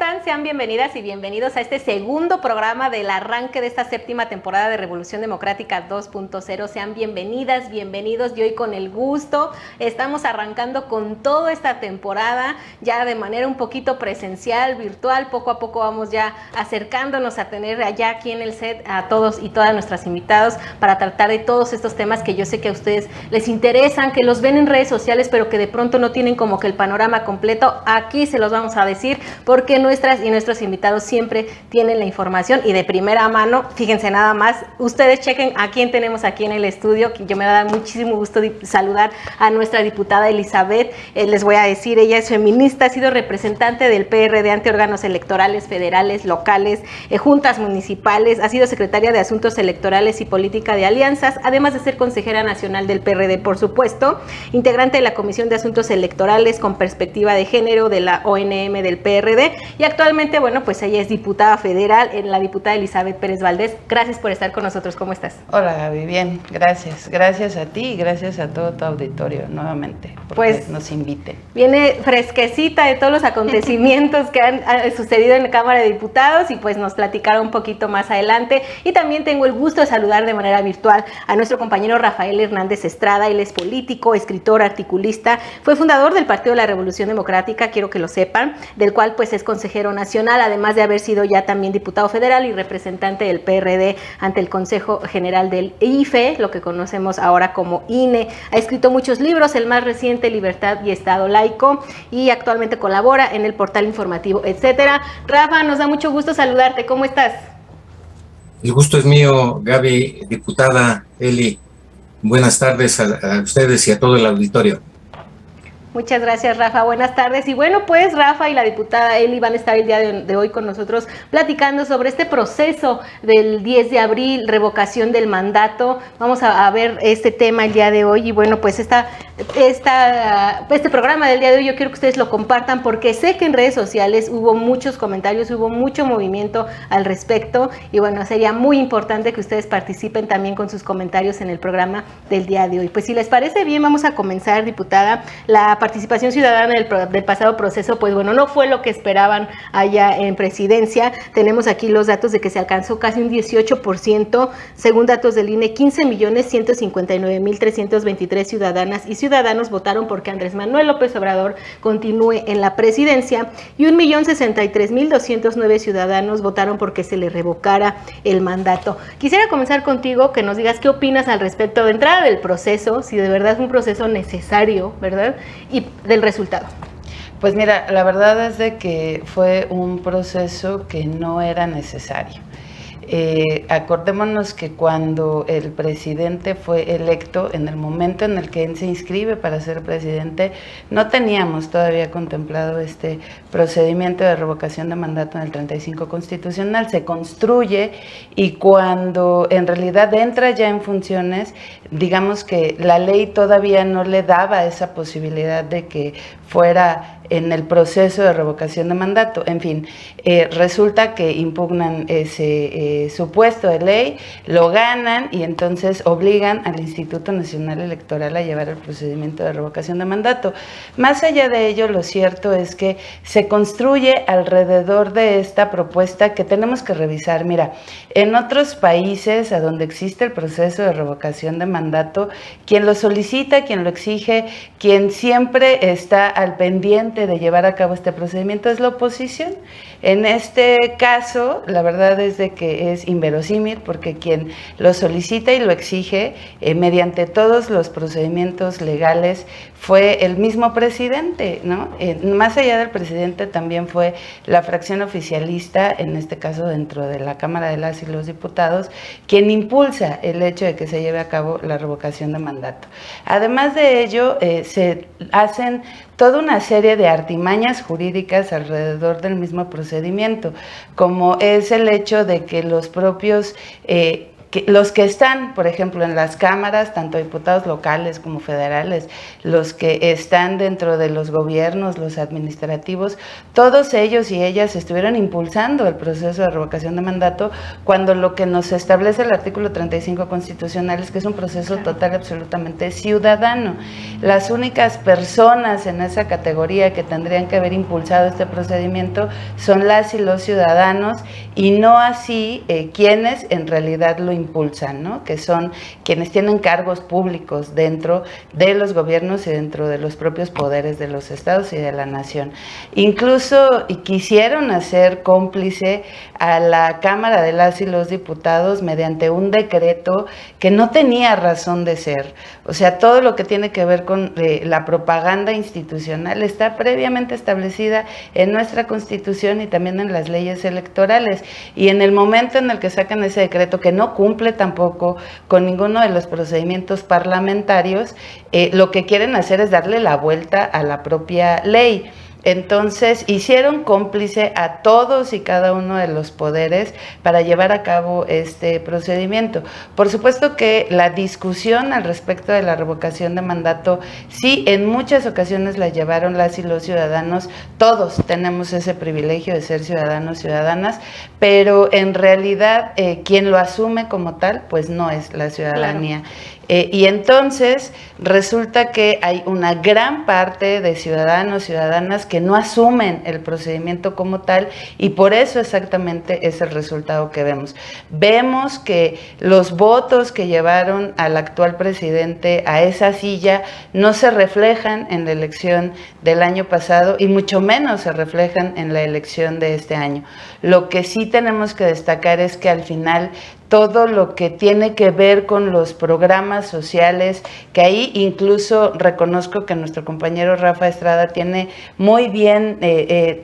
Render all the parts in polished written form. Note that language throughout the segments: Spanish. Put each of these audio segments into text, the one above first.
están? Sean bienvenidas y bienvenidos a este segundo programa del arranque de esta séptima temporada de Revolución Democrática 2.0. Sean bienvenidas, bienvenidos, y hoy con el gusto estamos arrancando con toda esta temporada, ya de manera un poquito presencial, virtual. Poco a poco vamos ya acercándonos a tener allá aquí en el set a todos y todas nuestras invitados para tratar de todos estos temas que yo sé que a ustedes les interesan, que los ven en redes sociales, pero que de pronto no tienen como que el panorama completo. Aquí se los vamos a decir, porque nuestras y nuestros invitados siempre tienen la información y de primera mano. Fíjense nada más, ustedes chequen a quién tenemos aquí en el estudio. Yo me va a dar muchísimo gusto saludar a nuestra diputada Elizabeth. Les voy a decir, ella es feminista, ha sido representante del PRD ante órganos electorales federales, locales, juntas municipales, ha sido secretaria de Asuntos Electorales y Política de Alianzas, además de ser consejera nacional del PRD, por supuesto, integrante de la Comisión de Asuntos Electorales con Perspectiva de Género de la ONM del PRD, y actualmente, bueno, pues ella es diputada federal, la diputada Elizabeth Pérez Valdés. Gracias por estar con nosotros, ¿cómo estás? Hola Gaby, bien, gracias. Gracias a ti y gracias a todo tu auditorio nuevamente, porque pues nos inviten. Viene fresquecita de todos los acontecimientos que han sucedido en la Cámara de Diputados y pues nos platicará un poquito más adelante. Y también tengo el gusto de saludar de manera virtual a nuestro compañero Rafael Hernández Estrada. Él es político, escritor, articulista, fue fundador del Partido de la Revolución Democrática, quiero que lo sepan, del cual pues es consejero nacional, además de haber sido ya también diputado federal y representante del PRD ante el Consejo General del IFE, lo que conocemos ahora como INE. Ha escrito muchos libros, el más reciente, Libertad y Estado Laico, y actualmente colabora en el portal informativo, etcétera. Rafa, nos da mucho gusto saludarte, ¿cómo estás? El gusto es mío, Gaby, diputada Eli. Buenas tardes a ustedes y a todo el auditorio. Muchas gracias, Rafa. Buenas tardes. Y bueno, pues Rafa y la diputada Eli van a estar el día de hoy con nosotros platicando sobre este proceso del 10 de abril, revocación del mandato. Vamos a ver este tema el día de hoy. Y bueno, pues este programa del día de hoy yo quiero que ustedes lo compartan, porque sé que en redes sociales hubo muchos comentarios, hubo mucho movimiento al respecto. Y bueno, sería muy importante que ustedes participen también con sus comentarios en el programa del día de hoy. Pues si les parece bien, vamos a comenzar, diputada. La participación ciudadana del pasado proceso, pues bueno, no fue lo que esperaban allá en presidencia. Tenemos aquí los datos de que se alcanzó casi un 18%, según datos del INE, 15.159.323 ciudadanas y ciudadanos votaron porque Andrés Manuel López Obrador continúe en la presidencia, y 1.063.209 ciudadanos votaron porque se le revocara el mandato. Quisiera comenzar contigo, que nos digas qué opinas al respecto de entrada del proceso, si de verdad es un proceso necesario, ¿verdad? Y del resultado. Pues mira, la verdad es de que fue un proceso que no era necesario. Acordémonos que cuando el presidente fue electo, en el momento en el que él se inscribe para ser presidente, no teníamos todavía contemplado este procedimiento de revocación de mandato en el 35 constitucional. Se construye, y cuando en realidad entra ya en funciones, digamos que la ley todavía no le daba esa posibilidad de que fuera en el proceso de revocación de mandato. En fin, resulta que impugnan ese supuesto de ley, lo ganan y entonces obligan al Instituto Nacional Electoral a llevar el procedimiento de revocación de mandato. Más allá de ello, lo cierto es que se construye alrededor de esta propuesta que tenemos que revisar. Mira, en otros países a donde existe el proceso de revocación de mandato, quien lo solicita, quien lo exige, quien siempre está al pendiente de llevar a cabo este procedimiento es la oposición. En este caso, la verdad es de que es inverosímil, porque quien lo solicita y lo exige mediante todos los procedimientos legales fue el mismo presidente, ¿no? Más allá del presidente también fue la fracción oficialista, en este caso dentro de la Cámara de las y los Diputados, quien impulsa el hecho de que se lleve a cabo la revocación de mandato. Además de ello, se hacen toda una serie de artimañas jurídicas alrededor del mismo procedimiento, como es el hecho de que los propios los que están, por ejemplo, en las cámaras, tanto diputados locales como federales, los que están dentro de los gobiernos, los administrativos, todos ellos y ellas estuvieron impulsando el proceso de revocación de mandato, cuando lo que nos establece el artículo 35 constitucional es que es un proceso total y absolutamente ciudadano. Las únicas personas en esa categoría que tendrían que haber impulsado este procedimiento son las y los ciudadanos, y no así quienes en realidad lo impulsan, ¿no? Que son quienes tienen cargos públicos dentro de los gobiernos y dentro de los propios poderes de los estados y de la nación. Incluso quisieron hacer cómplice a la Cámara de las y los Diputados mediante un decreto que no tenía razón de ser. O sea, todo lo que tiene que ver con la propaganda institucional está previamente establecida en nuestra Constitución y también en las leyes electorales. Y en el momento en el que sacan ese decreto, que no cumple tampoco con ninguno de los procedimientos parlamentarios, lo que quieren hacer es darle la vuelta a la propia ley. Entonces, hicieron cómplice a todos y cada uno de los poderes para llevar a cabo este procedimiento. Por supuesto que la discusión al respecto de la revocación de mandato, sí, en muchas ocasiones la llevaron las y los ciudadanos. Todos tenemos ese privilegio de ser ciudadanos, ciudadanas, pero en realidad quien lo asume como tal, pues no es la ciudadanía. Claro. Y entonces resulta que hay una gran parte de ciudadanos, ciudadanas que no asumen el procedimiento como tal, y por eso exactamente es el resultado que vemos. Vemos que los votos que llevaron al actual presidente a esa silla no se reflejan en la elección del año pasado y mucho menos se reflejan en la elección de este año. Lo que sí tenemos que destacar es que al final todo lo que tiene que ver con los programas sociales, que ahí incluso reconozco que nuestro compañero Rafa Estrada tiene muy bien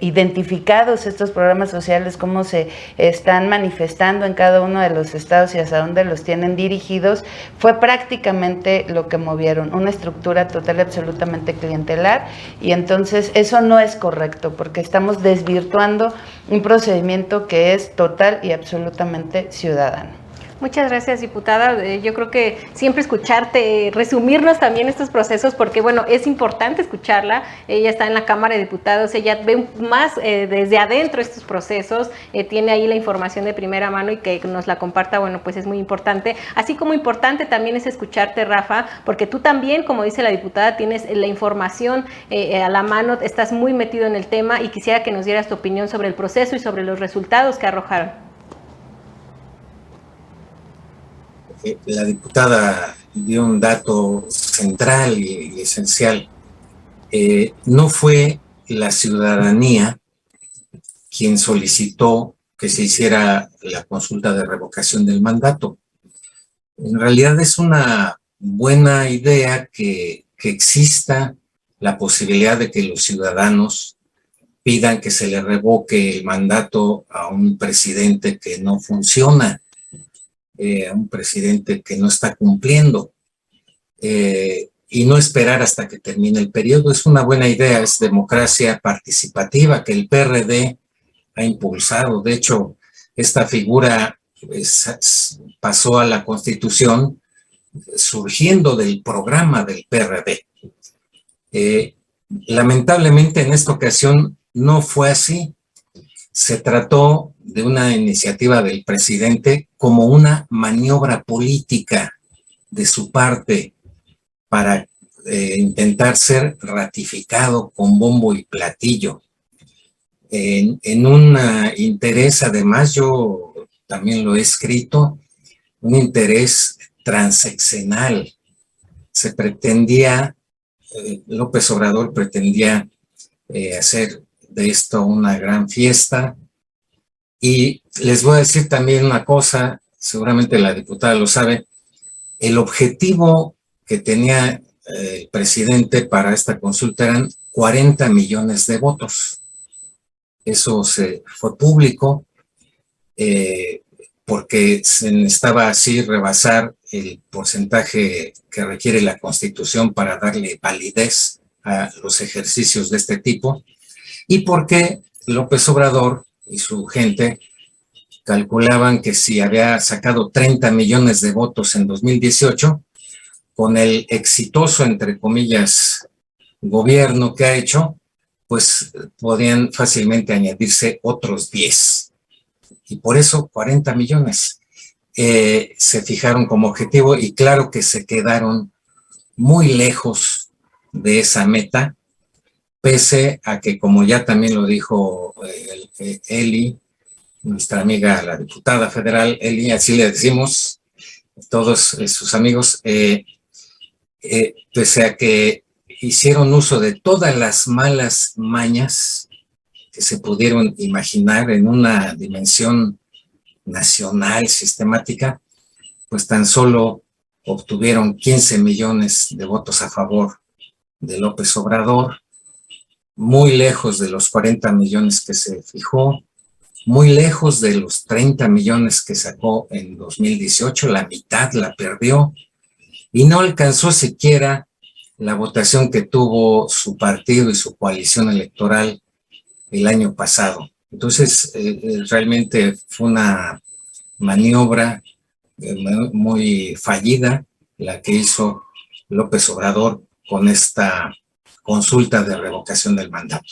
identificados estos programas sociales, cómo se están manifestando en cada uno de los estados y hacia dónde los tienen dirigidos, fue prácticamente lo que movieron, una estructura total y absolutamente clientelar, y entonces eso no es correcto, porque estamos desvirtuando un procedimiento que es total y absolutamente ciudadano. Muchas gracias, diputada. Yo creo que siempre escucharte, resumirnos también estos procesos, porque bueno, es importante escucharla. Ella está en la Cámara de Diputados, ella ve más desde adentro estos procesos, tiene ahí la información de primera mano, y que nos la comparta, bueno, pues es muy importante. Así como importante también es escucharte, Rafa, porque tú también, como dice la diputada, tienes la información a la mano, estás muy metido en el tema, y quisiera que nos dieras tu opinión sobre el proceso y sobre los resultados que arrojaron. La diputada dio un dato central y esencial. No fue la ciudadanía quien solicitó que se hiciera la consulta de revocación del mandato. En realidad es una buena idea que exista la posibilidad de que los ciudadanos pidan que se le revoque el mandato a un presidente que no funciona, a un presidente que no está cumpliendo, y no esperar hasta que termine el periodo. Es una buena idea, es democracia participativa que el PRD ha impulsado. De hecho, esta figura pasó a la Constitución surgiendo del programa del PRD. Lamentablemente en esta ocasión no fue así. Se trató de una iniciativa del presidente como una maniobra política de su parte para intentar ser ratificado con bombo y platillo. En un interés, además, yo también lo he escrito, un interés transeccional. Se pretendía, López Obrador pretendía hacer de esto una gran fiesta. Y les voy a decir también una cosa, seguramente la diputada lo sabe, el objetivo que tenía el presidente para esta consulta eran 40 millones de votos. Eso fue público, porque se necesitaba así rebasar el porcentaje que requiere la Constitución para darle validez a los ejercicios de este tipo, y porque López Obrador y su gente calculaban que si había sacado 30 millones de votos en 2018, con el exitoso, entre comillas, gobierno que ha hecho, pues podían fácilmente añadirse otros 10. Y por eso 40 millones se fijaron como objetivo, y claro que se quedaron muy lejos de esa meta, pese a que, como ya también lo dijo Eli, nuestra amiga, la diputada federal, Eli, así le decimos, todos sus amigos, pese a que hicieron uso de todas las malas mañas que se pudieron imaginar en una dimensión nacional, sistemática, pues tan solo obtuvieron 15 millones de votos a favor de López Obrador, muy lejos de los 40 millones que se fijó, muy lejos de los 30 millones que sacó en 2018, la mitad la perdió, y no alcanzó siquiera la votación que tuvo su partido y su coalición electoral el año pasado. Entonces, realmente fue una maniobra muy fallida la que hizo López Obrador con esta consulta de revocación del mandato.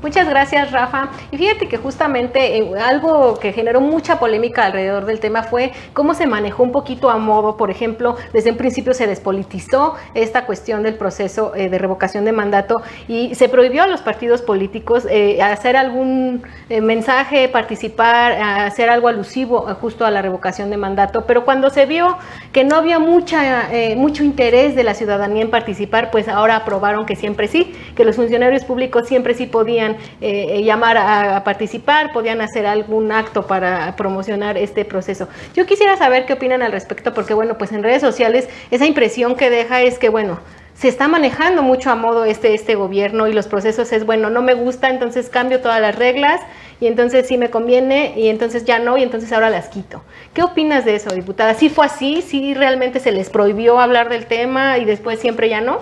Muchas gracias, Rafa. Y fíjate que justamente algo que generó mucha polémica alrededor del tema fue cómo se manejó un poquito a modo. Por ejemplo, desde un principio se despolitizó esta cuestión del proceso de revocación de mandato y se prohibió a los partidos políticos hacer algún mensaje, participar, hacer algo alusivo justo a la revocación de mandato. Pero cuando se vio que no había mucho interés de la ciudadanía en participar, pues ahora aprobaron que siempre sí, que los funcionarios públicos siempre sí podían llamar a participar, podían hacer algún acto para promocionar este proceso. Yo quisiera saber qué opinan al respecto, porque bueno, pues en redes sociales esa impresión que deja es que bueno, se está manejando mucho a modo este gobierno, y los procesos es bueno, no me gusta, entonces cambio todas las reglas, y entonces sí me conviene, y entonces ya no, y entonces ahora las quito. ¿Qué opinas de eso, diputada? ¿Sí fue así? ¿Sí realmente se les prohibió hablar del tema y después siempre ya no?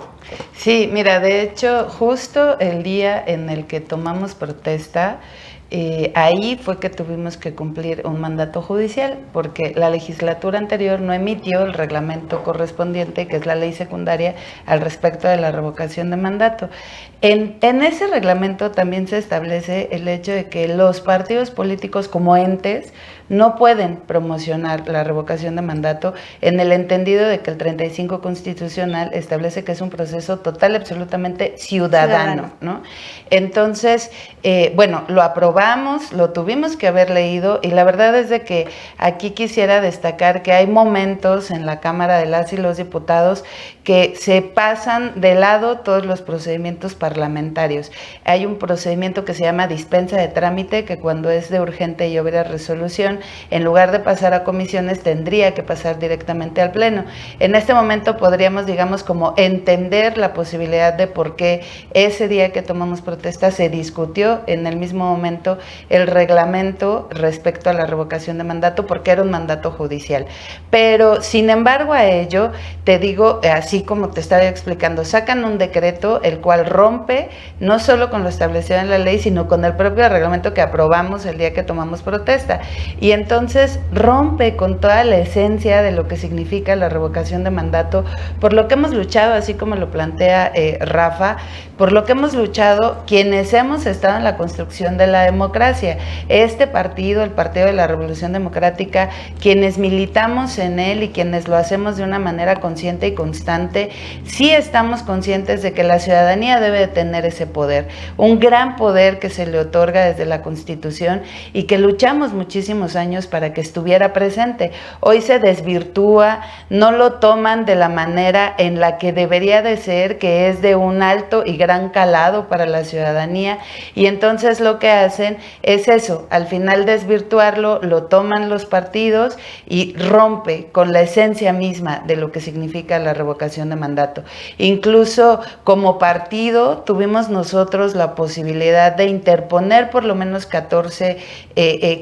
Sí, mira, de hecho, justo el día en el que tomamos protesta, ahí fue que tuvimos que cumplir un mandato judicial, porque la legislatura anterior no emitió el reglamento correspondiente, que es la ley secundaria, al respecto de la revocación de mandato. En ese reglamento también se establece el hecho de que los partidos políticos como entes no pueden promocionar la revocación de mandato, en el entendido de que el 35 constitucional establece que es un proceso total, absolutamente ciudadano, ¿no? Entonces, bueno, lo aprobamos, lo tuvimos que haber leído, y la verdad es de que aquí quisiera destacar que hay momentos en la Cámara de las y los Diputados que se pasan de lado todos los procedimientos parlamentarios. Hay un procedimiento que se llama dispensa de trámite, que cuando es de urgente y obvia resolución, en lugar de pasar a comisiones, tendría que pasar directamente al Pleno. En este momento podríamos, digamos, como entender la posibilidad de por qué ese día que tomamos protesta se discutió en el mismo momento el reglamento respecto a la revocación de mandato, porque era un mandato judicial. Pero, sin embargo, a ello, te digo, así como te estaba explicando, sacan un decreto el cual rompe no solo con lo establecido en la ley, sino con el propio reglamento que aprobamos el día que tomamos protesta. Y entonces rompe con toda la esencia de lo que significa la revocación de mandato, por lo que hemos luchado, así como lo plantea Rafa, por lo que hemos luchado quienes hemos estado en la construcción de la democracia. Este partido, el Partido de la Revolución Democrática, quienes militamos en él y quienes lo hacemos de una manera consciente y constante, sí estamos conscientes de que la ciudadanía debe de tener ese poder, un gran poder que se le otorga desde la Constitución y que luchamos muchísimos años para que estuviera presente. Hoy se desvirtúa, no lo toman de la manera en la que debería de ser, que es de un alto y gran calado para la ciudadanía, y entonces lo que hacen es eso, al final desvirtuarlo, lo toman los partidos y rompe con la esencia misma de lo que significa la revocación de mandato. Incluso como partido tuvimos nosotros la posibilidad de interponer por lo menos 14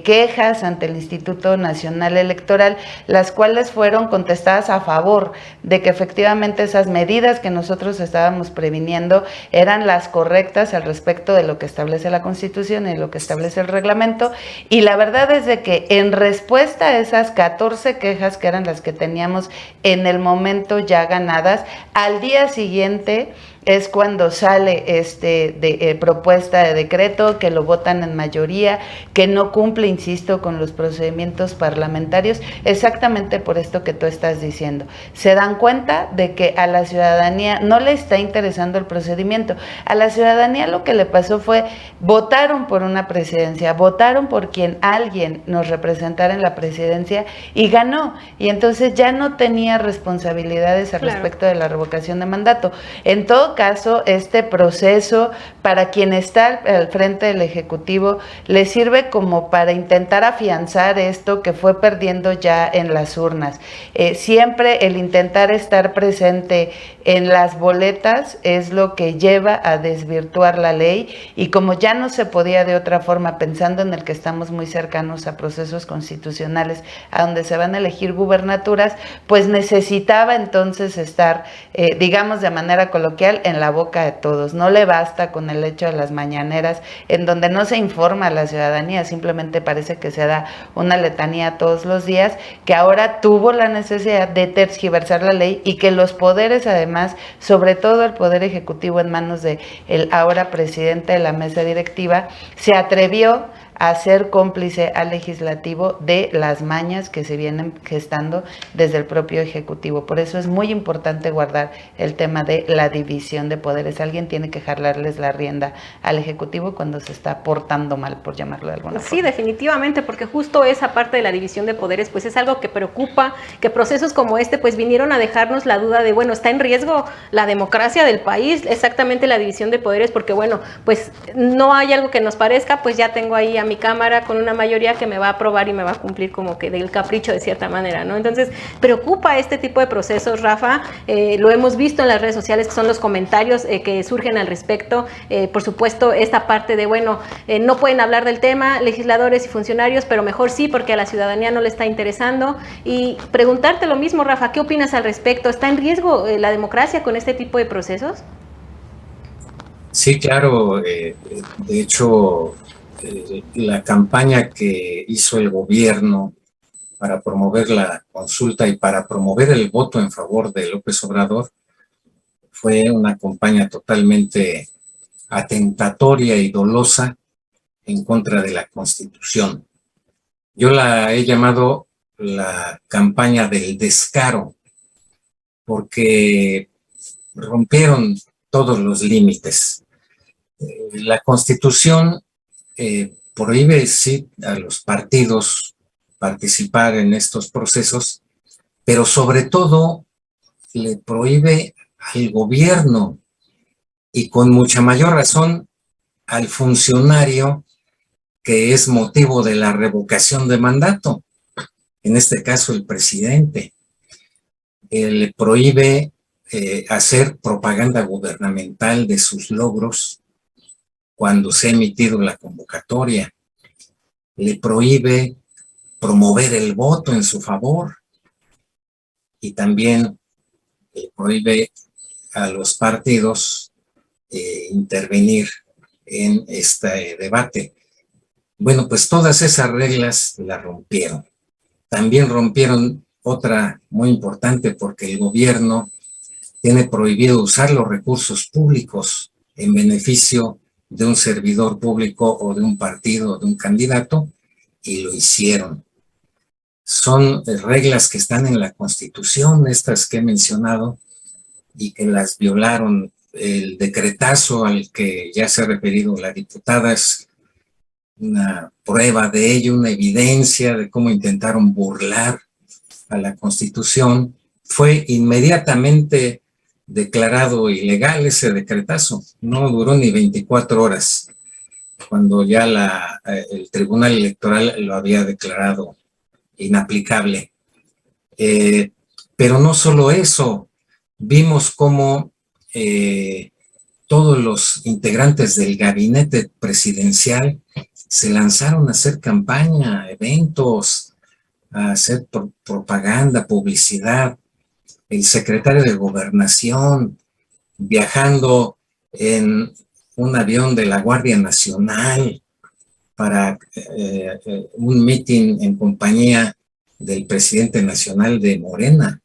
quejas ante ante el Instituto Nacional Electoral, las cuales fueron contestadas a favor de que efectivamente esas medidas que nosotros estábamos previniendo eran las correctas al respecto de lo que establece la Constitución y lo que establece el reglamento. Y la verdad es de que en respuesta a esas 14 quejas que eran las que teníamos en el momento ya ganadas, al día siguiente es cuando sale propuesta de decreto, que lo votan en mayoría, que no cumple, insisto, con los procedimientos parlamentarios, exactamente por esto que tú estás diciendo. Se dan cuenta de que a la ciudadanía no le está interesando el procedimiento. A la ciudadanía lo que le pasó fue, votaron por una presidencia, votaron por quien alguien nos representara en la presidencia y ganó. Y entonces ya no tenía responsabilidades al respecto de la revocación de mandato. En todo caso, este proceso para quien está al frente del Ejecutivo le sirve como para intentar afianzar esto que fue perdiendo ya en las urnas. Siempre el intentar estar presente en las boletas es lo que lleva a desvirtuar la ley, y como ya no se podía de otra forma, pensando en el que estamos muy cercanos a procesos constitucionales a donde se van a elegir gubernaturas, pues necesitaba entonces estar, digamos de manera coloquial, en la boca de todos. No le basta con el hecho de las mañaneras, en donde no se informa a la ciudadanía, simplemente parece que se da una letanía todos los días, que ahora tuvo la necesidad de tergiversar la ley, y que los poderes, además, sobre todo el Poder Ejecutivo en manos de el ahora presidente de la mesa directiva, se atrevió a ser cómplice al legislativo de las mañas que se vienen gestando desde el propio Ejecutivo. Por eso es muy importante guardar el tema de la división de poderes. Alguien tiene que jalarles la rienda al Ejecutivo cuando se está portando mal, por llamarlo de alguna forma. Sí, definitivamente, porque justo esa parte de la división de poderes pues es algo que preocupa, que procesos como este pues vinieron a dejarnos la duda de, bueno, ¿está en riesgo la democracia del país? Exactamente, la división de poderes, porque bueno, pues no hay algo que nos parezca, pues ya tengo ahí a mi Cámara con una mayoría que me va a aprobar y me va a cumplir como que del capricho de cierta manera, ¿no? Entonces, preocupa este tipo de procesos, Rafa, lo hemos visto en las redes sociales, que son los comentarios que surgen al respecto, por supuesto, esta parte de, bueno, no pueden hablar del tema legisladores y funcionarios, pero mejor sí, porque a la ciudadanía no le está interesando, y preguntarte lo mismo, Rafa, ¿qué opinas al respecto? ¿Está en riesgo la democracia con este tipo de procesos? Sí, claro, de hecho, la campaña que hizo el gobierno para promover la consulta y para promover el voto en favor de López Obrador fue una campaña totalmente atentatoria y dolosa en contra de la Constitución. Yo la he llamado la campaña del descaro, porque rompieron todos los límites. La Constitución prohíbe sí a los partidos participar en estos procesos, pero sobre todo le prohíbe al gobierno, y con mucha mayor razón al funcionario que es motivo de la revocación de mandato, en este caso el presidente. Le prohíbe hacer propaganda gubernamental de sus logros cuando se ha emitido la convocatoria. Le prohíbe promover el voto en su favor, y también le prohíbe a los partidos intervenir en este debate. Bueno, pues todas esas reglas las rompieron. También rompieron otra muy importante, porque el gobierno tiene prohibido usar los recursos públicos en beneficio de un servidor público o de un partido o de un candidato, y lo hicieron. Son reglas que están en la Constitución, estas que he mencionado, y que las violaron. El decretazo al que ya se ha referido la diputada es una prueba de ello, una evidencia de cómo intentaron burlar a la Constitución. Fue inmediatamente declarado ilegal ese decretazo. No duró ni 24 horas cuando ya el Tribunal Electoral lo había declarado inaplicable. Pero no solo eso, vimos cómo todos los integrantes del gabinete presidencial se lanzaron a hacer campaña, eventos, a hacer propaganda, publicidad. El secretario de Gobernación viajando en un avión de la Guardia Nacional para un mitin en compañía del presidente nacional de Morena.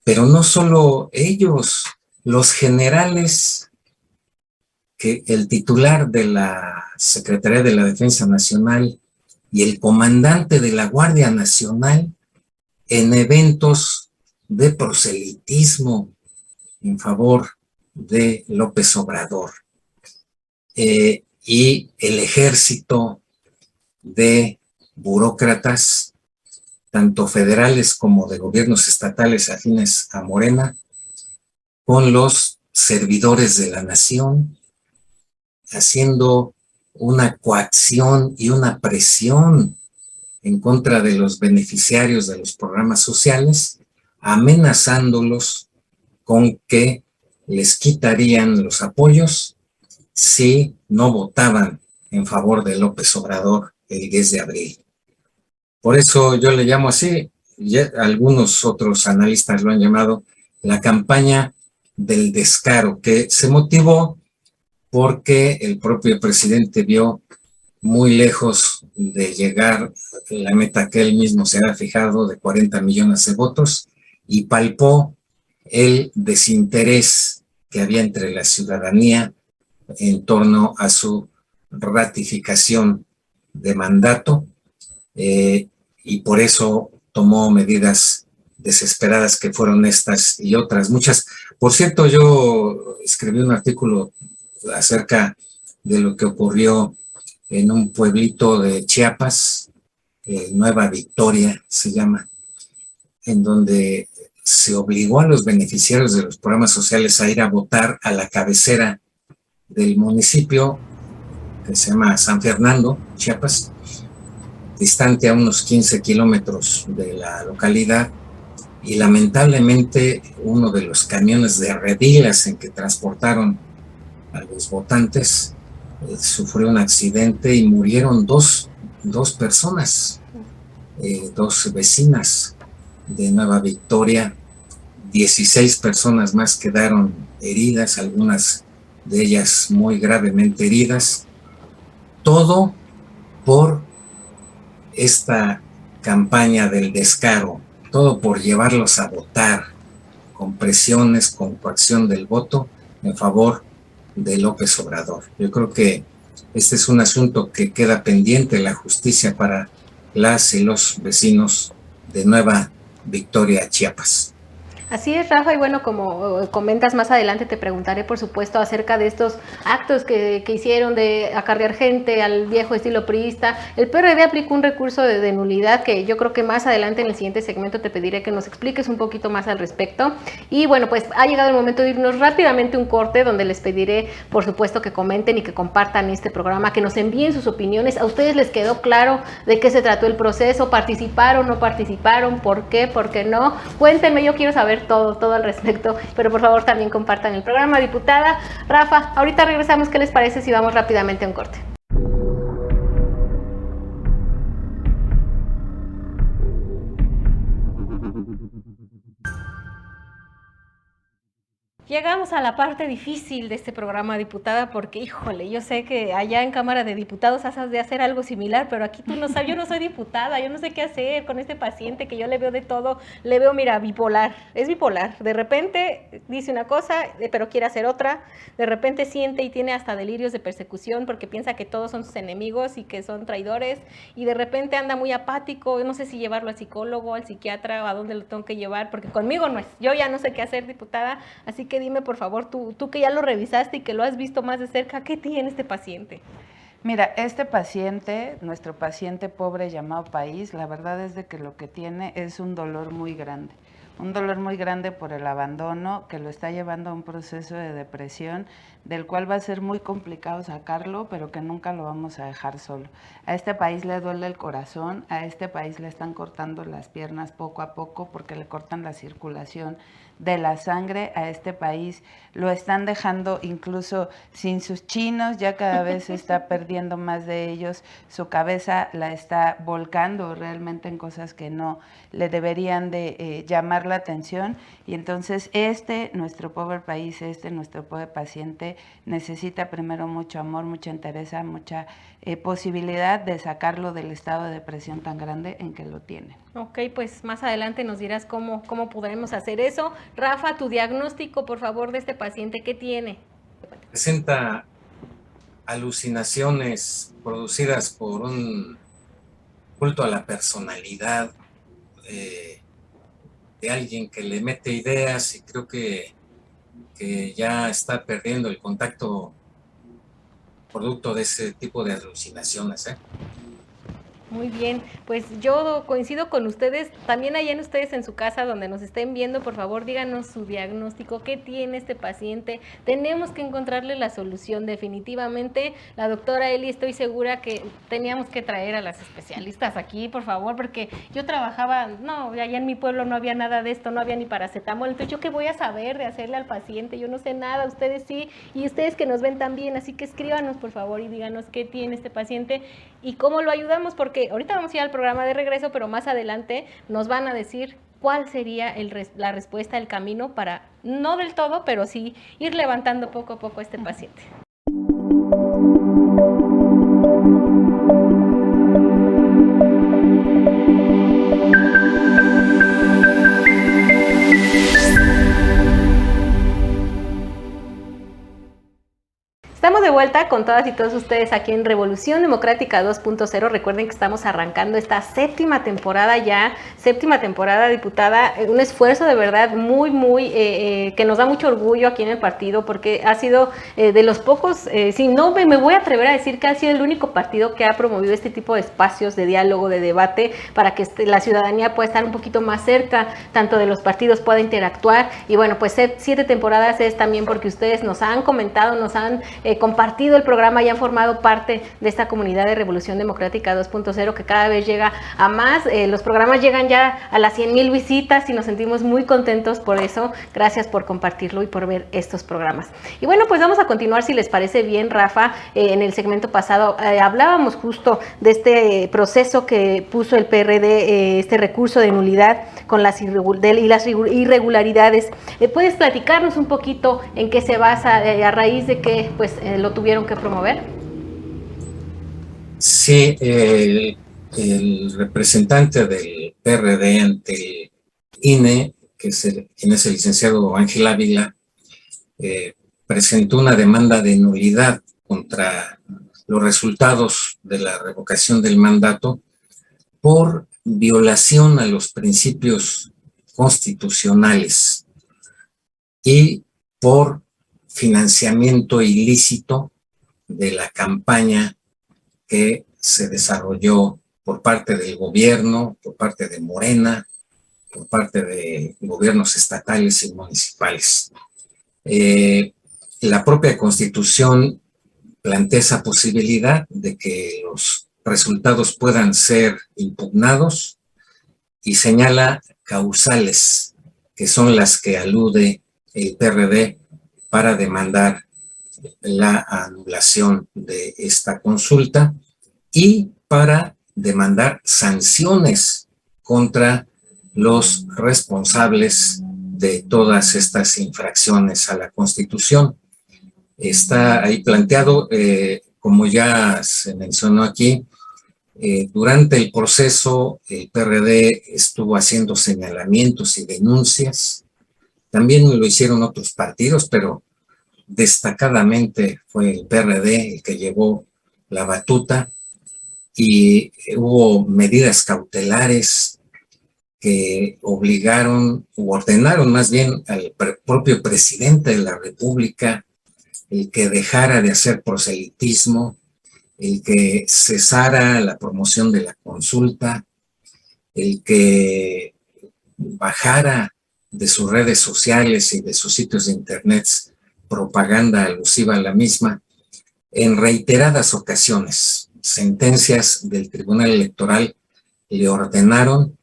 Pero no solo ellos, los generales, que el titular de la Secretaría de la Defensa Nacional y el comandante de la Guardia Nacional en eventos de proselitismo en favor de López Obrador. Y el ejército de burócratas, tanto federales como de gobiernos estatales afines a Morena, con los servidores de la nación, haciendo una coacción y una presión en contra de los beneficiarios de los programas sociales, amenazándolos con que les quitarían los apoyos si no votaban en favor de López Obrador el 10 de abril. Por eso yo le llamo así, y algunos otros analistas lo han llamado la campaña del descaro, que se motivó porque el propio presidente vio muy lejos de llegar a la meta que él mismo se había fijado de 40 millones de votos y palpó el desinterés que había entre la ciudadanía en torno a su ratificación de mandato, y por eso tomó medidas desesperadas que fueron estas y otras muchas. Por cierto, yo escribí un artículo acerca de lo que ocurrió en un pueblito de Chiapas, Nueva Victoria se llama, en donde se obligó a los beneficiarios de los programas sociales a ir a votar a la cabecera del municipio, que se llama San Fernando, Chiapas, distante a unos 15 kilómetros de la localidad, y lamentablemente uno de los camiones de redilas en que transportaron a los votantes sufrió un accidente y murieron dos personas, dos vecinas de Nueva Victoria. 16 personas más quedaron heridas, algunas de ellas muy gravemente heridas. Todo por esta campaña del descaro, todo por llevarlos a votar con presiones, con coacción del voto en favor de López Obrador. Yo creo que este es un asunto que queda pendiente, la justicia para las y los vecinos de Nueva Victoria, Chiapas. Así es, Rafa, y bueno, como comentas más adelante te preguntaré, por supuesto, acerca de estos actos que hicieron de acarrear gente al viejo estilo priista. El PRD aplicó un recurso de nulidad que yo creo que más adelante en el siguiente segmento te pediré que nos expliques un poquito más al respecto. Y bueno, pues ha llegado el momento de irnos rápidamente a un corte donde les pediré, por supuesto, que comenten y que compartan este programa, que nos envíen sus opiniones. ¿A ustedes les quedó claro de qué se trató el proceso? ¿Participaron, no participaron? ¿Por qué? ¿Por qué no? Cuéntenme, yo quiero saber todo al respecto, pero por favor también compartan el programa. Diputada Rafa, ahorita regresamos, ¿qué les parece si vamos rápidamente a un corte? Llegamos a la parte difícil de este programa, diputada, porque, híjole, yo sé que allá en Cámara de Diputados has de hacer algo similar, pero aquí tú no sabes, yo no soy diputada, yo no sé qué hacer con este paciente que yo le veo de todo, le veo, mira, bipolar, es bipolar, de repente dice una cosa, pero quiere hacer otra, de repente siente y tiene hasta delirios de persecución porque piensa que todos son sus enemigos y que son traidores, y de repente anda muy apático, no sé si llevarlo al psicólogo, al psiquiatra, o a dónde lo tengo que llevar, porque conmigo no es, yo ya no sé qué hacer, diputada, así que dime por favor, tú que ya lo revisaste y que lo has visto más de cerca, ¿qué tiene este paciente? Mira, este paciente, nuestro paciente pobre llamado país, la verdad es de que lo que tiene es un dolor muy grande por el abandono que lo está llevando a un proceso de depresión del cual va a ser muy complicado sacarlo, pero que nunca lo vamos a dejar solo. A este país le duele el corazón, a este país le están cortando las piernas poco a poco porque le cortan la circulación de la sangre a este país. Lo están dejando incluso sin sus chinos, ya cada vez se está perdiendo más de ellos, su cabeza la está volcando realmente en cosas que no le deberían de llamar la atención, y entonces nuestro pobre país, nuestro pobre paciente necesita primero mucho amor, mucha entereza, mucha posibilidad de sacarlo del estado de depresión tan grande en que lo tiene. Ok, pues más adelante nos dirás cómo podremos hacer eso. Rafa, tu diagnóstico, por favor, de este paciente, ¿qué tiene? Presenta alucinaciones producidas por un culto a la personalidad de alguien que le mete ideas, y creo que ya está perdiendo el contacto producto de ese tipo de alucinaciones, ¿eh? Muy bien, pues yo coincido con ustedes, también allá en ustedes en su casa donde nos estén viendo, por favor díganos su diagnóstico, qué tiene este paciente, tenemos que encontrarle la solución definitivamente. La doctora Eli, estoy segura que teníamos que traer a las especialistas aquí, por favor, porque yo trabajaba, no, allá en mi pueblo no había nada de esto, no había ni paracetamol, entonces yo qué voy a saber de hacerle al paciente, yo no sé nada, ustedes sí, y ustedes que nos ven también, así que escríbanos por favor y díganos qué tiene este paciente y cómo lo ayudamos, porque ahorita vamos a ir al programa de regreso, pero más adelante nos van a decir cuál sería la respuesta, el camino para, no del todo, pero sí ir levantando poco a poco a este paciente. Estamos de vuelta con todas y todos ustedes aquí en Revolución Democrática 2.0. Recuerden que estamos arrancando esta séptima temporada ya, diputada, un esfuerzo de verdad muy, que nos da mucho orgullo aquí en el partido, porque ha sido de los pocos, si no me voy a atrever a decir que ha sido el único partido que ha promovido este tipo de espacios de diálogo, de debate, para que la ciudadanía pueda estar un poquito más cerca, tanto de los partidos, pueda interactuar. Y bueno, pues 7 temporadas es también porque ustedes nos han comentado, nos han compartido el programa y han formado parte de esta comunidad de Revolución Democrática 2.0 que cada vez llega a más. Los programas llegan ya a las 100,000 visitas y nos sentimos muy contentos por eso. Gracias por compartirlo y por ver estos programas. Y bueno, pues vamos a continuar, si les parece bien, Rafa. En el segmento pasado hablábamos justo de este proceso que puso el PRD, este recurso de nulidad con las irregularidades. ¿Puedes platicarnos un poquito en qué se basa, a raíz de que pues lo tuvieron que promover? Sí, el representante del PRD ante el INE, quien es el licenciado Ángel Ávila, presentó una demanda de nulidad contra los resultados de la revocación del mandato por violación a los principios constitucionales y por financiamiento ilícito de la campaña que se desarrolló por parte del gobierno, por parte de Morena, por parte de gobiernos estatales y municipales. La propia Constitución plantea esa posibilidad de que los resultados puedan ser impugnados y señala causales, que son las que alude el PRD para demandar la anulación de esta consulta y para demandar sanciones contra los responsables de todas estas infracciones a la Constitución. Está ahí planteado, como ya se mencionó aquí, durante el proceso el PRD estuvo haciendo señalamientos y denuncias. También lo hicieron otros partidos, pero destacadamente fue el PRD el que llevó la batuta, y hubo medidas cautelares que obligaron u ordenaron más bien al propio presidente de la República el que dejara de hacer proselitismo, el que cesara la promoción de la consulta, el que bajara de sus redes sociales y de sus sitios de internet propaganda alusiva a la misma. En reiteradas ocasiones, sentencias del Tribunal Electoral le ordenaron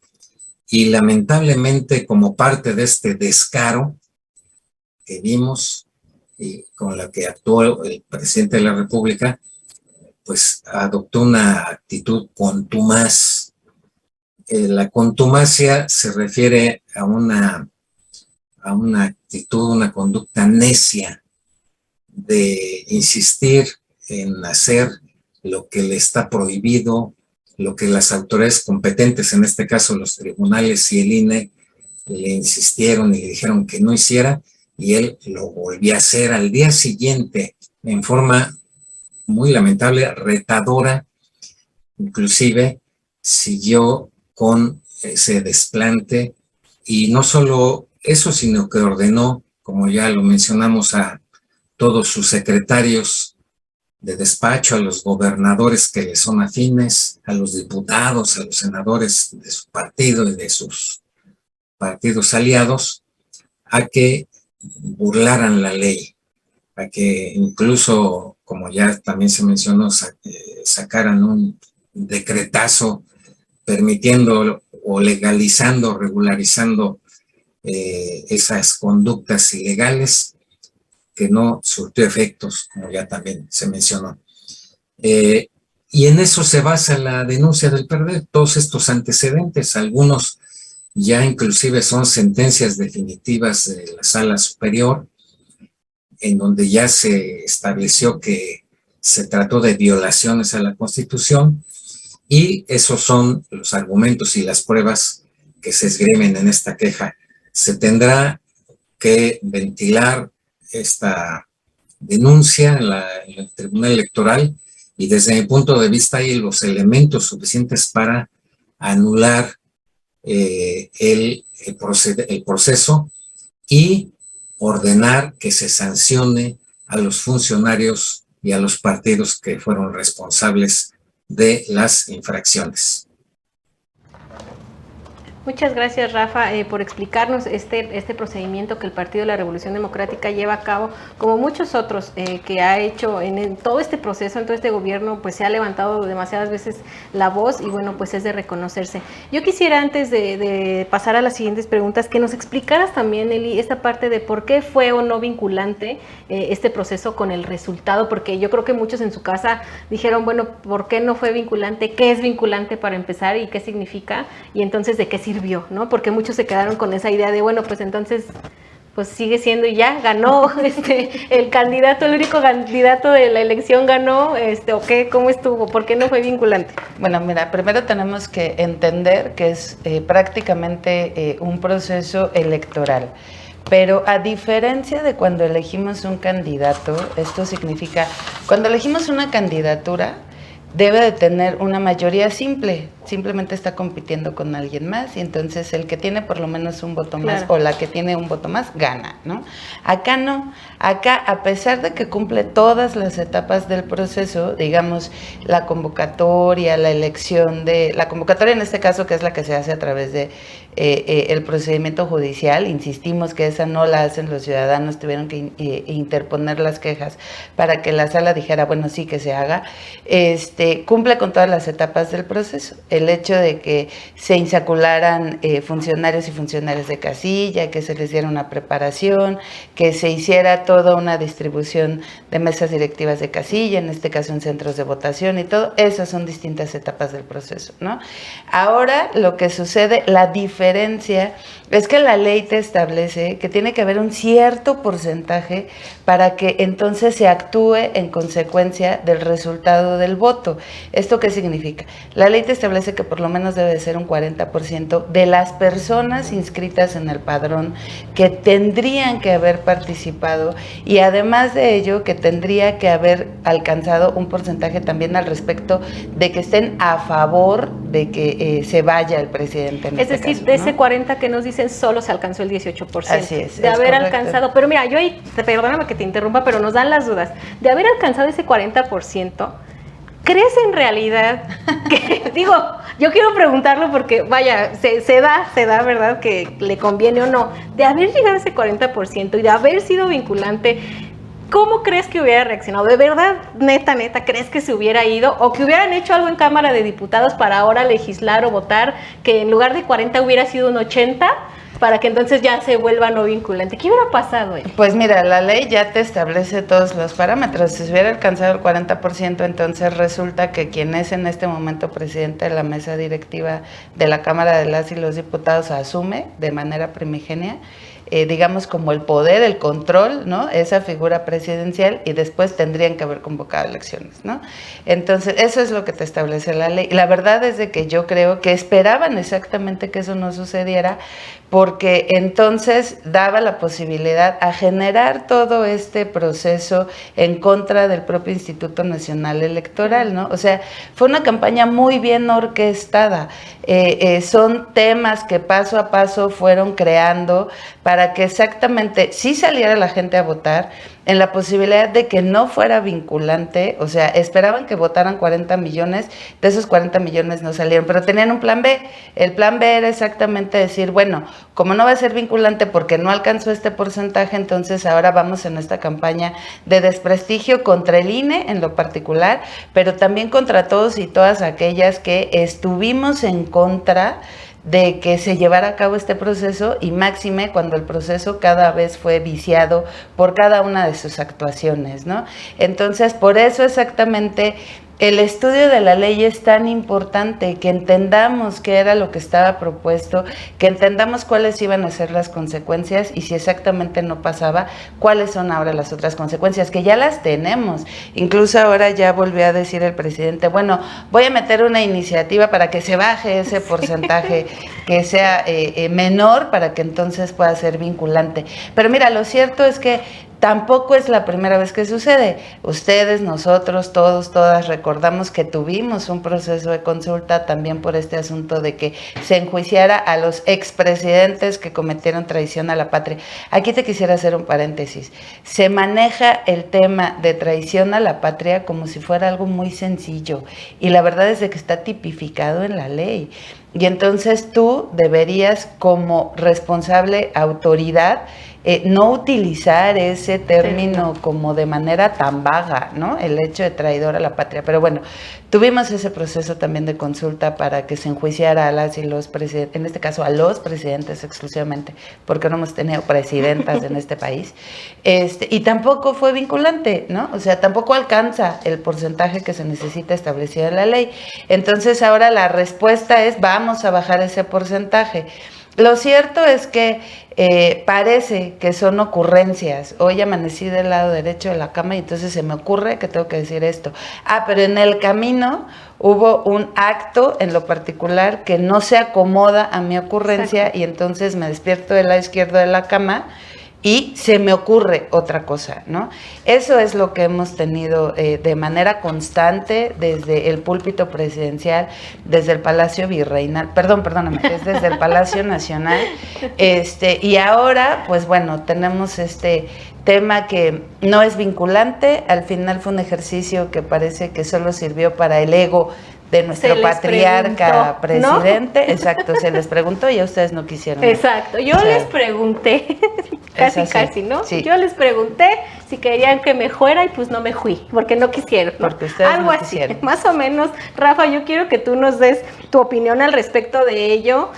y lamentablemente como parte de este descaro que vimos y con la que actuó el presidente de la República, pues adoptó una actitud contumaz. La contumacia se refiere a una actitud, una conducta necia de insistir en hacer lo que le está prohibido, lo que las autoridades competentes, en este caso los tribunales y el INE, le insistieron y le dijeron que no hiciera, y él lo volvió a hacer al día siguiente en forma muy lamentable, retadora. Inclusive siguió con ese desplante, y no solo eso, sino que ordenó, como ya lo mencionamos, a todos sus secretarios de despacho, a los gobernadores que le son afines, a los diputados, a los senadores de su partido y de sus partidos aliados, a que burlaran la ley, a que incluso, como ya también se mencionó, sacaran un decretazo permitiendo o legalizando, regularizando esas conductas ilegales, que no surtió efectos, como ya también se mencionó. Y en eso se basa la denuncia del PRD, todos estos antecedentes, algunos ya inclusive son sentencias definitivas de la Sala Superior, en donde ya se estableció que se trató de violaciones a la Constitución, y esos son los argumentos y las pruebas que se esgrimen en esta queja. Se tendrá que ventilar esta denuncia en el Tribunal Electoral, y desde mi punto de vista hay los elementos suficientes para anular el proceso y ordenar que se sancione a los funcionarios y a los partidos que fueron responsables de las infracciones. Muchas gracias, Rafa, por explicarnos este procedimiento que el Partido de la Revolución Democrática lleva a cabo, como muchos otros que ha hecho en todo este proceso, en todo este gobierno, pues se ha levantado demasiadas veces la voz, y bueno, pues es de reconocerse. Yo quisiera, antes de pasar a las siguientes preguntas, que nos explicaras también, Eli, esta parte de por qué fue o no vinculante este proceso con el resultado, porque yo creo que muchos en su casa dijeron, bueno, ¿por qué no fue vinculante? ¿Qué es vinculante para empezar y qué significa? Y entonces, ¿de qué sirvió, no? Porque muchos se quedaron con esa idea de, bueno, pues entonces, pues sigue siendo, y ya ganó el candidato, el único candidato de la elección ganó, ¿o qué? ¿Cómo estuvo? ¿Por qué no fue vinculante? Bueno, mira, primero tenemos que entender que es prácticamente un proceso electoral. Pero a diferencia de cuando elegimos un candidato, esto significa, cuando elegimos una candidatura, debe de tener una mayoría simple, simplemente está compitiendo con alguien más, y entonces el que tiene por lo menos un voto más, o la que tiene un voto más, gana, ¿no? Acá no, acá, a pesar de que cumple todas las etapas del proceso, digamos, la convocatoria, la elección de, la convocatoria en este caso, que es la que se hace a través de el procedimiento judicial, insistimos que esa no la hacen los ciudadanos, tuvieron que interponer las quejas para que la sala dijera, bueno, sí, que se haga, cumple con todas las etapas del proceso. El hecho de que se insacularan funcionarios y funcionarias de casilla, que se les diera una preparación, que se hiciera toda una distribución de mesas directivas de casilla, en este caso en centros de votación y todo, esas son distintas etapas del proceso, ¿no? Ahora lo que sucede, la diferencia es que la ley te establece que tiene que haber un cierto porcentaje para que entonces se actúe en consecuencia del resultado del voto. ¿Esto qué significa? La ley te establece que por lo menos debe ser un 40% de las personas inscritas en el padrón que tendrían que haber participado, y además de ello que tendría que haber alcanzado un porcentaje también al respecto de que estén a favor de que se vaya el presidente. Es decir, caso, de ese 40 que nos dicen, solo se alcanzó el 18%. Así es. De haber alcanzado, pero mira, yo ahí, perdóname que te interrumpa, pero nos dan las dudas. De haber alcanzado ese 40%, ¿crees en realidad que, digo, yo quiero preguntarlo porque, vaya, se da, ¿verdad?, que le conviene o no, de haber llegado a ese 40% y de haber sido vinculante, ¿cómo crees que hubiera reaccionado? ¿De verdad, neta, crees que se hubiera ido o que hubieran hecho algo en Cámara de Diputados para ahora legislar o votar que en lugar de 40 hubiera sido un 80 para que entonces ya se vuelva no vinculante? ¿Qué hubiera pasado? Pues mira, la ley ya te establece todos los parámetros. Si se hubiera alcanzado el 40%, entonces resulta que quien es en este momento presidente de la mesa directiva de la Cámara de las y los Diputados asume de manera primigenia, digamos, como el poder, el control, ¿no? Esa figura presidencial, y después tendrían que haber convocado elecciones, ¿no? Entonces, eso es lo que te establece la ley. La verdad es de que yo creo que esperaban exactamente que eso no sucediera, porque entonces daba la posibilidad a generar todo este proceso en contra del propio Instituto Nacional Electoral, ¿no? O sea, fue una campaña muy bien orquestada. Son temas que paso a paso fueron creando para que exactamente sí saliera la gente a votar, en la posibilidad de que no fuera vinculante. O sea, esperaban que votaran 40 millones, de esos 40 millones no salieron, pero tenían un plan B. El plan B era exactamente decir, bueno, como no va a ser vinculante porque no alcanzó este porcentaje, entonces ahora vamos en esta campaña de desprestigio contra el INE en lo particular, pero también contra todos y todas aquellas que estuvimos en contra de que se llevara a cabo este proceso, y máxime cuando el proceso cada vez fue viciado por cada una de sus actuaciones, ¿no? Entonces, por eso exactamente el estudio de la ley es tan importante, que entendamos qué era lo que estaba propuesto, que entendamos cuáles iban a ser las consecuencias, y si exactamente no pasaba, cuáles son ahora las otras consecuencias, que ya las tenemos. Incluso ahora ya volvió a decir el presidente, bueno, voy a meter una iniciativa para que se baje ese porcentaje, que sea menor, para que entonces pueda ser vinculante. Pero mira, lo cierto es que tampoco es la primera vez que sucede. Ustedes, nosotros, todos, todas recordamos que tuvimos un proceso de consulta también por este asunto de que se enjuiciara a los expresidentes que cometieron traición a la patria. Aquí te quisiera hacer un paréntesis. Se maneja el tema de traición a la patria como si fuera algo muy sencillo, y la verdad es de que está tipificado en la ley. Y entonces tú deberías, como responsable autoridad, no utilizar ese término como de manera tan vaga, ¿no? El hecho de traidor a la patria. Pero bueno, tuvimos ese proceso también de consulta para que se enjuiciara a las y los presidentes, en este caso a los presidentes exclusivamente, porque no hemos tenido presidentas en este país, y tampoco fue vinculante, ¿no? O sea, tampoco alcanza el porcentaje que se necesita establecido en la ley. Entonces ahora la respuesta es, vamos a bajar ese porcentaje. Lo cierto es que parece que son ocurrencias. Hoy amanecí del lado derecho de la cama y entonces se me ocurre que tengo que decir esto. Pero en el camino hubo un acto en lo particular que no se acomoda a mi ocurrencia. Exacto. Y entonces me despierto del lado izquierdo de la cama y se me ocurre otra cosa, ¿no? Eso es lo que hemos tenido de manera constante desde el púlpito presidencial, desde el Palacio Virreinal, perdóname, es desde el Palacio Nacional, y ahora, pues bueno, tenemos este tema que no es vinculante. Al final fue un ejercicio que parece que solo sirvió para el ego de nuestro patriarca presidente, ¿no? Exacto, se les preguntó y a ustedes no quisieron. Exacto, yo les pregunté, casi, ¿no? Sí. Yo les pregunté si querían que me fuera y pues no me fui, porque no quisieron, ¿no? Porque ustedes algo no así, quisieron. Más o menos. Rafa, yo quiero que tú nos des tu opinión al respecto de ello.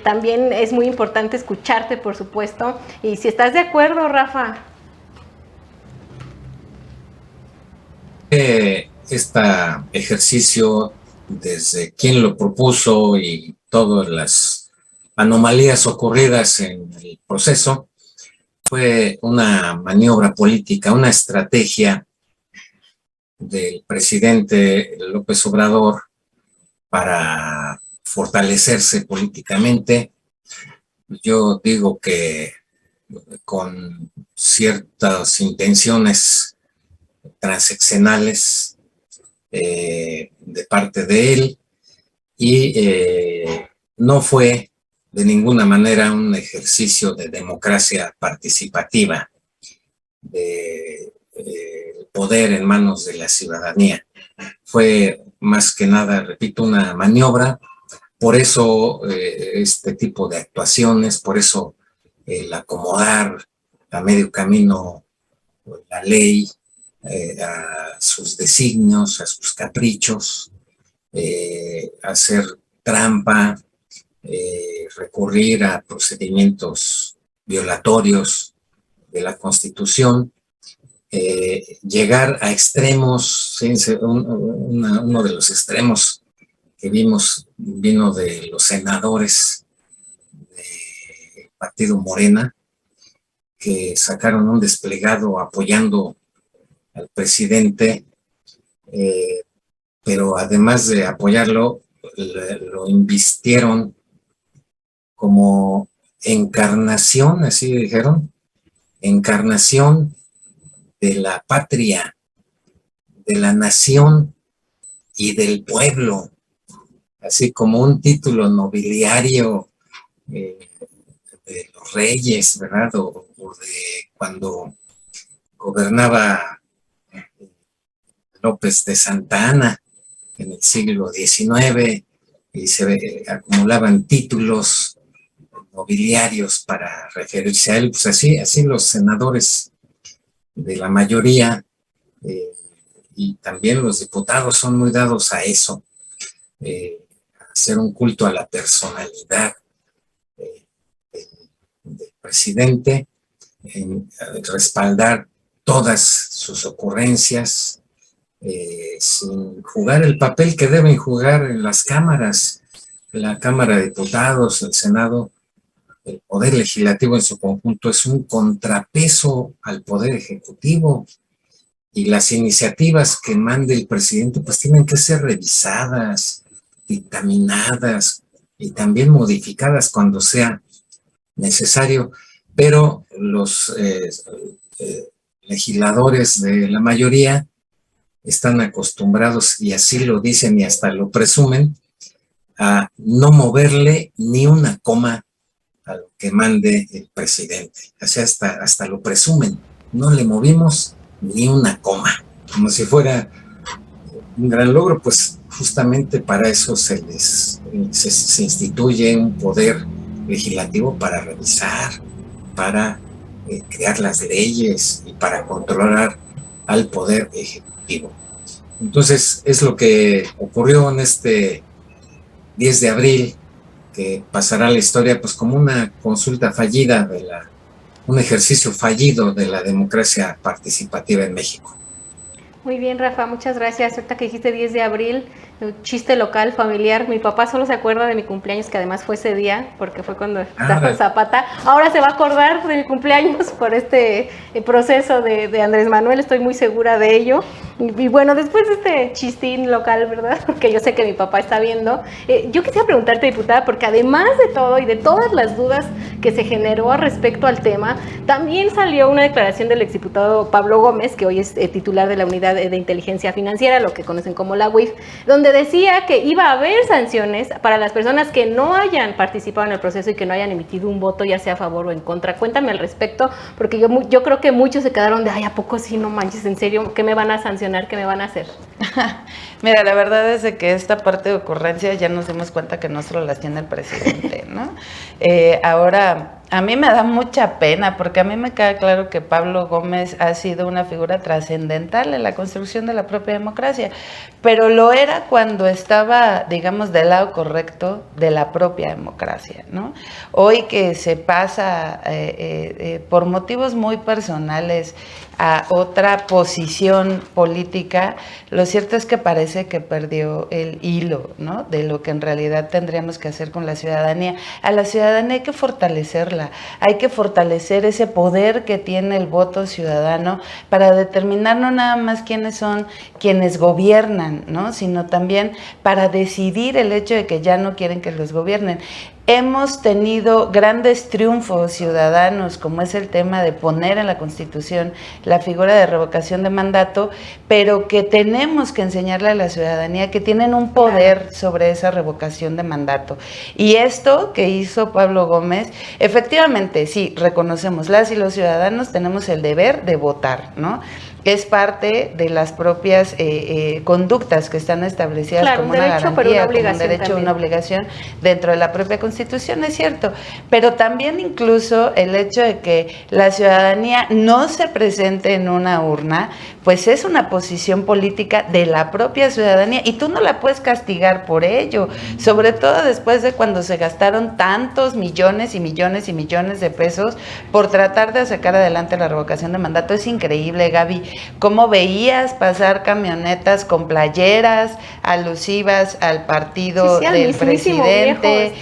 También es muy importante escucharte, por supuesto, y si estás de acuerdo, Rafa. Este ejercicio, desde quien lo propuso y todas las anomalías ocurridas en el proceso, fue una maniobra política, una estrategia del presidente López Obrador para fortalecerse políticamente. Yo digo que con ciertas intenciones transaccionales de parte de él, y no fue de ninguna manera un ejercicio de democracia participativa, de poder en manos de la ciudadanía. Fue más que nada, repito, una maniobra. Por eso este tipo de actuaciones, por eso el acomodar a medio camino la ley, a sus designios, a sus caprichos, hacer trampa, recurrir a procedimientos violatorios de la Constitución, llegar a extremos. Fíjense, uno de los extremos que vimos vino de los senadores del partido Morena, que sacaron un desplegado apoyando al presidente, pero además de apoyarlo, lo invistieron como encarnación, así dijeron, encarnación de la patria, de la nación y del pueblo, así como un título nobiliario de los reyes, ¿verdad? O de cuando gobernaba López de Santa Anna en el siglo XIX, y se acumulaban títulos nobiliarios para referirse a él. Pues así los senadores de la mayoría y también los diputados son muy dados a eso, a hacer un culto a la personalidad del presidente, en respaldar todas sus ocurrencias, sin jugar el papel que deben jugar en las cámaras, la Cámara de Diputados, el Senado. El Poder Legislativo en su conjunto es un contrapeso al Poder Ejecutivo, y las iniciativas que mande el presidente pues tienen que ser revisadas, dictaminadas y también modificadas cuando sea necesario, pero los legisladores de la mayoría están acostumbrados, y así lo dicen y hasta lo presumen, a no moverle ni una coma a lo que mande el presidente. O sea, hasta lo presumen, no le movimos ni una coma, como si fuera un gran logro. Pues justamente para eso se instituye un poder legislativo, para revisar, para crear las leyes y para controlar al poder ejecutivo. Entonces es lo que ocurrió en este 10 de abril, que pasará a la historia pues como una consulta fallida, un ejercicio fallido de la democracia participativa en México. Muy bien, Rafa, muchas gracias. Ahorita que dijiste 10 de abril, un chiste local, familiar. Mi papá solo se acuerda de mi cumpleaños, que además fue ese día, porque fue cuando estaba Zapata. Ahora se va a acordar de mi cumpleaños por este proceso de Andrés Manuel, estoy muy segura de ello. Y bueno, después de este chistín local, ¿verdad? Que yo sé que mi papá está viendo, yo quisiera preguntarte, diputada, porque además de todo y de todas las dudas que se generó respecto al tema, también salió una declaración del exdiputado Pablo Gómez, que hoy es titular de la Unidad de Inteligencia Financiera, lo que conocen como la UIF, donde decía que iba a haber sanciones para las personas que no hayan participado en el proceso y que no hayan emitido un voto, ya sea a favor o en contra. Cuéntame al respecto, porque yo creo que muchos se quedaron de, ay, ¿a poco sí? No manches, ¿en serio? ¿Qué me van a sancionar? ¿Qué me van a hacer? Mira, la verdad es de que esta parte de ocurrencia ya nos dimos cuenta que no solo las tiene el presidente, ¿no? Ahora, a mí me da mucha pena, porque a mí me queda claro que Pablo Gómez ha sido una figura trascendental en la construcción de la propia democracia, pero lo era cuando estaba, digamos, del lado correcto de la propia democracia, ¿no? Hoy que se pasa por motivos muy personales a otra posición política, lo cierto es que parece que perdió el hilo, ¿no?, de lo que en realidad tendríamos que hacer con la ciudadanía. A la ciudadanía hay que fortalecerla, hay que fortalecer ese poder que tiene el voto ciudadano para determinar no nada más quiénes son quienes gobiernan, ¿no?, sino también para decidir el hecho de que ya no quieren que los gobiernen. Hemos tenido grandes triunfos ciudadanos, como es el tema de poner en la Constitución la figura de revocación de mandato, pero que tenemos que enseñarle a la ciudadanía que tienen un poder sobre esa revocación de mandato. Y esto que hizo Pablo Gómez, efectivamente, sí, reconocemos, las y los ciudadanos tenemos el deber de votar, ¿no? Es parte de las propias conductas que están establecidas, claro, como una garantía, como un derecho, una obligación dentro de la propia Constitución. Constitución, es cierto, pero también incluso el hecho de que la ciudadanía no se presente en una urna, pues es una posición política de la propia ciudadanía y tú no la puedes castigar por ello, sobre todo después de cuando se gastaron tantos millones y millones y millones de pesos por tratar de sacar adelante la revocación de mandato. Es increíble, Gaby, cómo veías pasar camionetas con playeras alusivas al partido del presidente,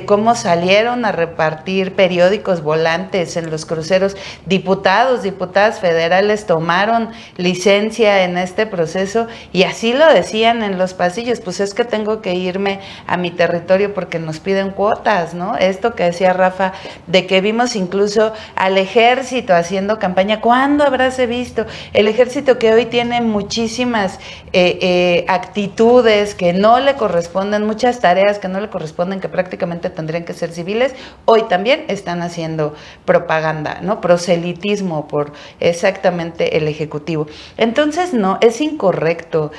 cómo salieron a repartir periódicos volantes en los cruceros, diputados, diputadas federales tomaron licencia en este proceso y así lo decían en los pasillos, pues es que tengo que irme a mi territorio porque nos piden cuotas, ¿no? Esto que decía Rafa, de que vimos incluso al ejército haciendo campaña. ¿Cuándo habráse visto? El ejército que hoy tiene muchísimas actitudes que no le corresponden, muchas tareas que no le corresponden, que prácticamente tendrían que ser civiles, hoy también están haciendo propaganda, ¿no? Proselitismo por exactamente el Ejecutivo. Entonces, no, es incorrecto.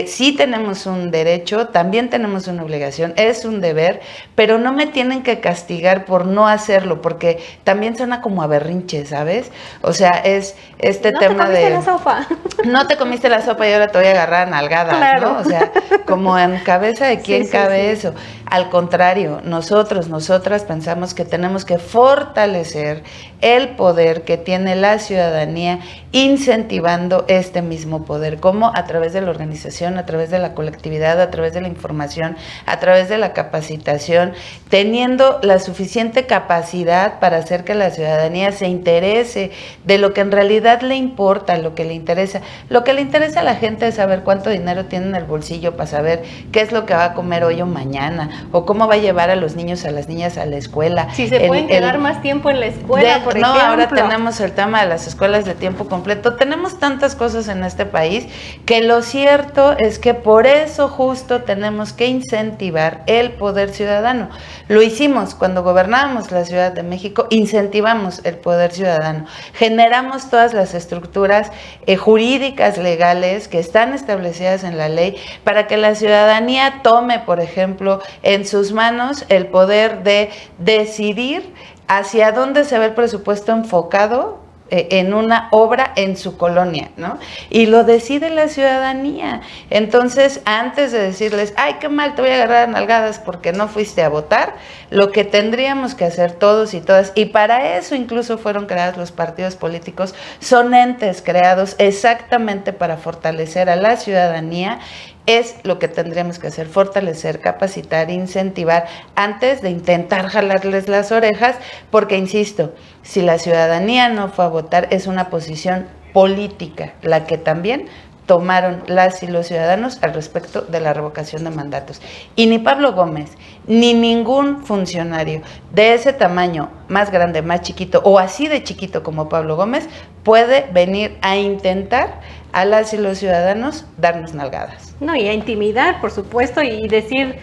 Sí tenemos un derecho, también tenemos una obligación, es un deber, pero no me tienen que castigar por no hacerlo, porque también suena como a berrinche, ¿sabes? O sea, es este tema de... No te comiste la sopa. No te comiste la sopa y ahora te voy a agarrar a nalgadas, claro, ¿no? O sea, como en cabeza de quién cabe eso. Al contrario, nosotras pensamos que tenemos que fortalecer el poder que tiene la ciudadanía, incentivando este mismo poder, como a través de la organización, a través de la colectividad, a través de la información, a través de la capacitación, teniendo la suficiente capacidad para hacer que la ciudadanía se interese de lo que en realidad le importa, lo que le interesa. Lo que le interesa a la gente es saber cuánto dinero tiene en el bolsillo para saber qué es lo que va a comer hoy o mañana, o cómo va a llevar a los niños, a las niñas a la escuela. Si se pueden quedar más tiempo en la escuela, por ejemplo. Ahora tenemos el tema de las escuelas de tiempo completo. Tenemos tantas cosas en este país que lo cierto es que por eso justo tenemos que incentivar el poder ciudadano. Lo hicimos cuando gobernábamos la Ciudad de México, incentivamos el poder ciudadano. Generamos todas las estructuras jurídicas, legales, que están establecidas en la ley para que la ciudadanía tome, por ejemplo, en sus manos el poder de decidir hacia dónde se ve el presupuesto enfocado en una obra en su colonia, ¿no? Y lo decide la ciudadanía. Entonces, antes de decirles, ay, qué mal, te voy a agarrar a nalgadas porque no fuiste a votar, lo que tendríamos que hacer todos y todas, y para eso incluso fueron creados los partidos políticos, son entes creados exactamente para fortalecer a la ciudadanía. Es lo que tendríamos que hacer, fortalecer, capacitar, incentivar, antes de intentar jalarles las orejas, porque insisto, si la ciudadanía no fue a votar, es una posición política, la que también tomaron las y los ciudadanos al respecto de la revocación de mandatos. Y ni Pablo Gómez, ni ningún funcionario de ese tamaño, más grande, más chiquito, o así de chiquito como Pablo Gómez, puede venir a intentar a las y los ciudadanos darnos nalgadas. No, y a intimidar, por supuesto, y decir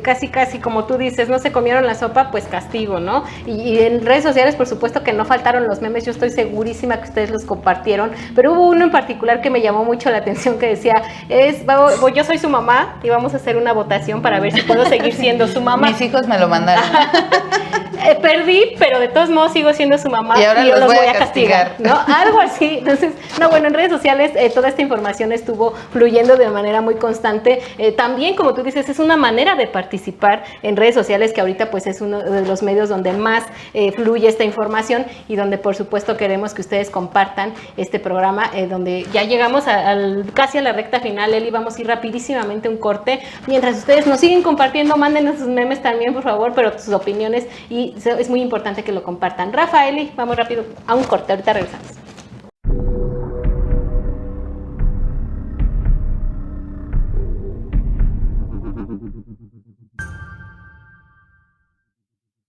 casi como tú dices, no se comieron la sopa, pues castigo, ¿no? Y en redes sociales, por supuesto que no faltaron los memes, yo estoy segurísima que ustedes los compartieron, pero hubo uno en particular que me llamó mucho la atención que decía, yo soy su mamá y vamos a hacer una votación para ver si puedo seguir siendo su mamá. Mis hijos me lo mandaron. Perdí, pero de todos modos sigo siendo su mamá y ahora yo los voy a castigar, ¿no? Algo así. Entonces, no, bueno, en redes sociales toda esta información estuvo fluyendo de manera muy constante. También, como tú dices, es una manera de participar en redes sociales, que ahorita pues es uno de los medios donde más fluye esta información y donde por supuesto queremos que ustedes compartan este programa, donde ya llegamos casi a la recta final. Eli, vamos a ir rapidísimamente un corte. Mientras ustedes nos siguen compartiendo, mándenos sus memes también, por favor, pero sus opiniones, y es muy importante que lo compartan. Rafa, Eli, vamos rápido a un corte, ahorita regresamos.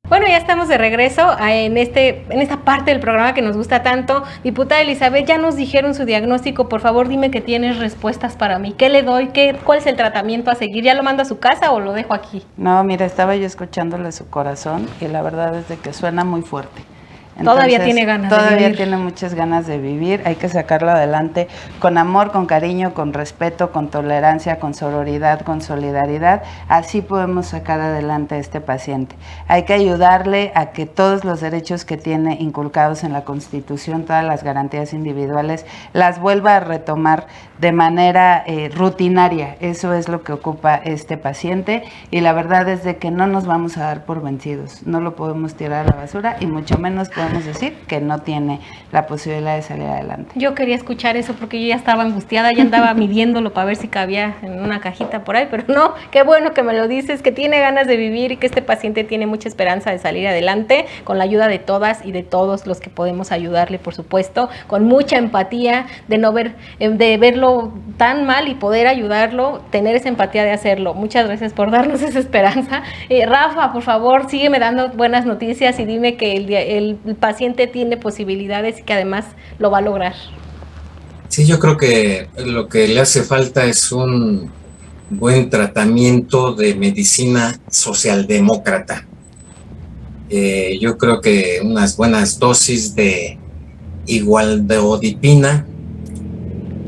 Bueno, ya estamos de regreso en esta parte del programa que nos gusta tanto. Diputada Elizabeth, ya nos dijeron su diagnóstico. Por favor, dime que tienes respuestas para mí. ¿Qué le doy? ¿Cuál es el tratamiento a seguir? ¿Ya lo mando a su casa o lo dejo aquí? No, mira, estaba yo escuchándole su corazón y la verdad es de que suena muy fuerte. Todavía tiene ganas de vivir. Todavía tiene muchas ganas de vivir, hay que sacarlo adelante con amor, con cariño, con respeto, con tolerancia, con sororidad, con solidaridad. Así podemos sacar adelante a este paciente. Hay que ayudarle a que todos los derechos que tiene inculcados en la Constitución, todas las garantías individuales, las vuelva a retomar de manera rutinaria. Eso es lo que ocupa este paciente y la verdad es de que no nos vamos a dar por vencidos. No lo podemos tirar a la basura y mucho menos podemos decir que no tiene la posibilidad de salir adelante. Yo quería escuchar eso porque yo ya estaba angustiada, ya andaba midiéndolo para ver si cabía en una cajita por ahí, pero no, qué bueno que me lo dices, que tiene ganas de vivir y que este paciente tiene mucha esperanza de salir adelante con la ayuda de todas y de todos los que podemos ayudarle, por supuesto, con mucha empatía, de verlo tan mal y poder ayudarlo, tener esa empatía de hacerlo. Muchas gracias por darnos esa esperanza. Rafa, por favor, sígueme dando buenas noticias y dime que el paciente tiene posibilidades y que además lo va a lograr. Sí, yo creo que lo que le hace falta es un buen tratamiento de medicina socialdemócrata. Yo creo que unas buenas dosis de igualdodipina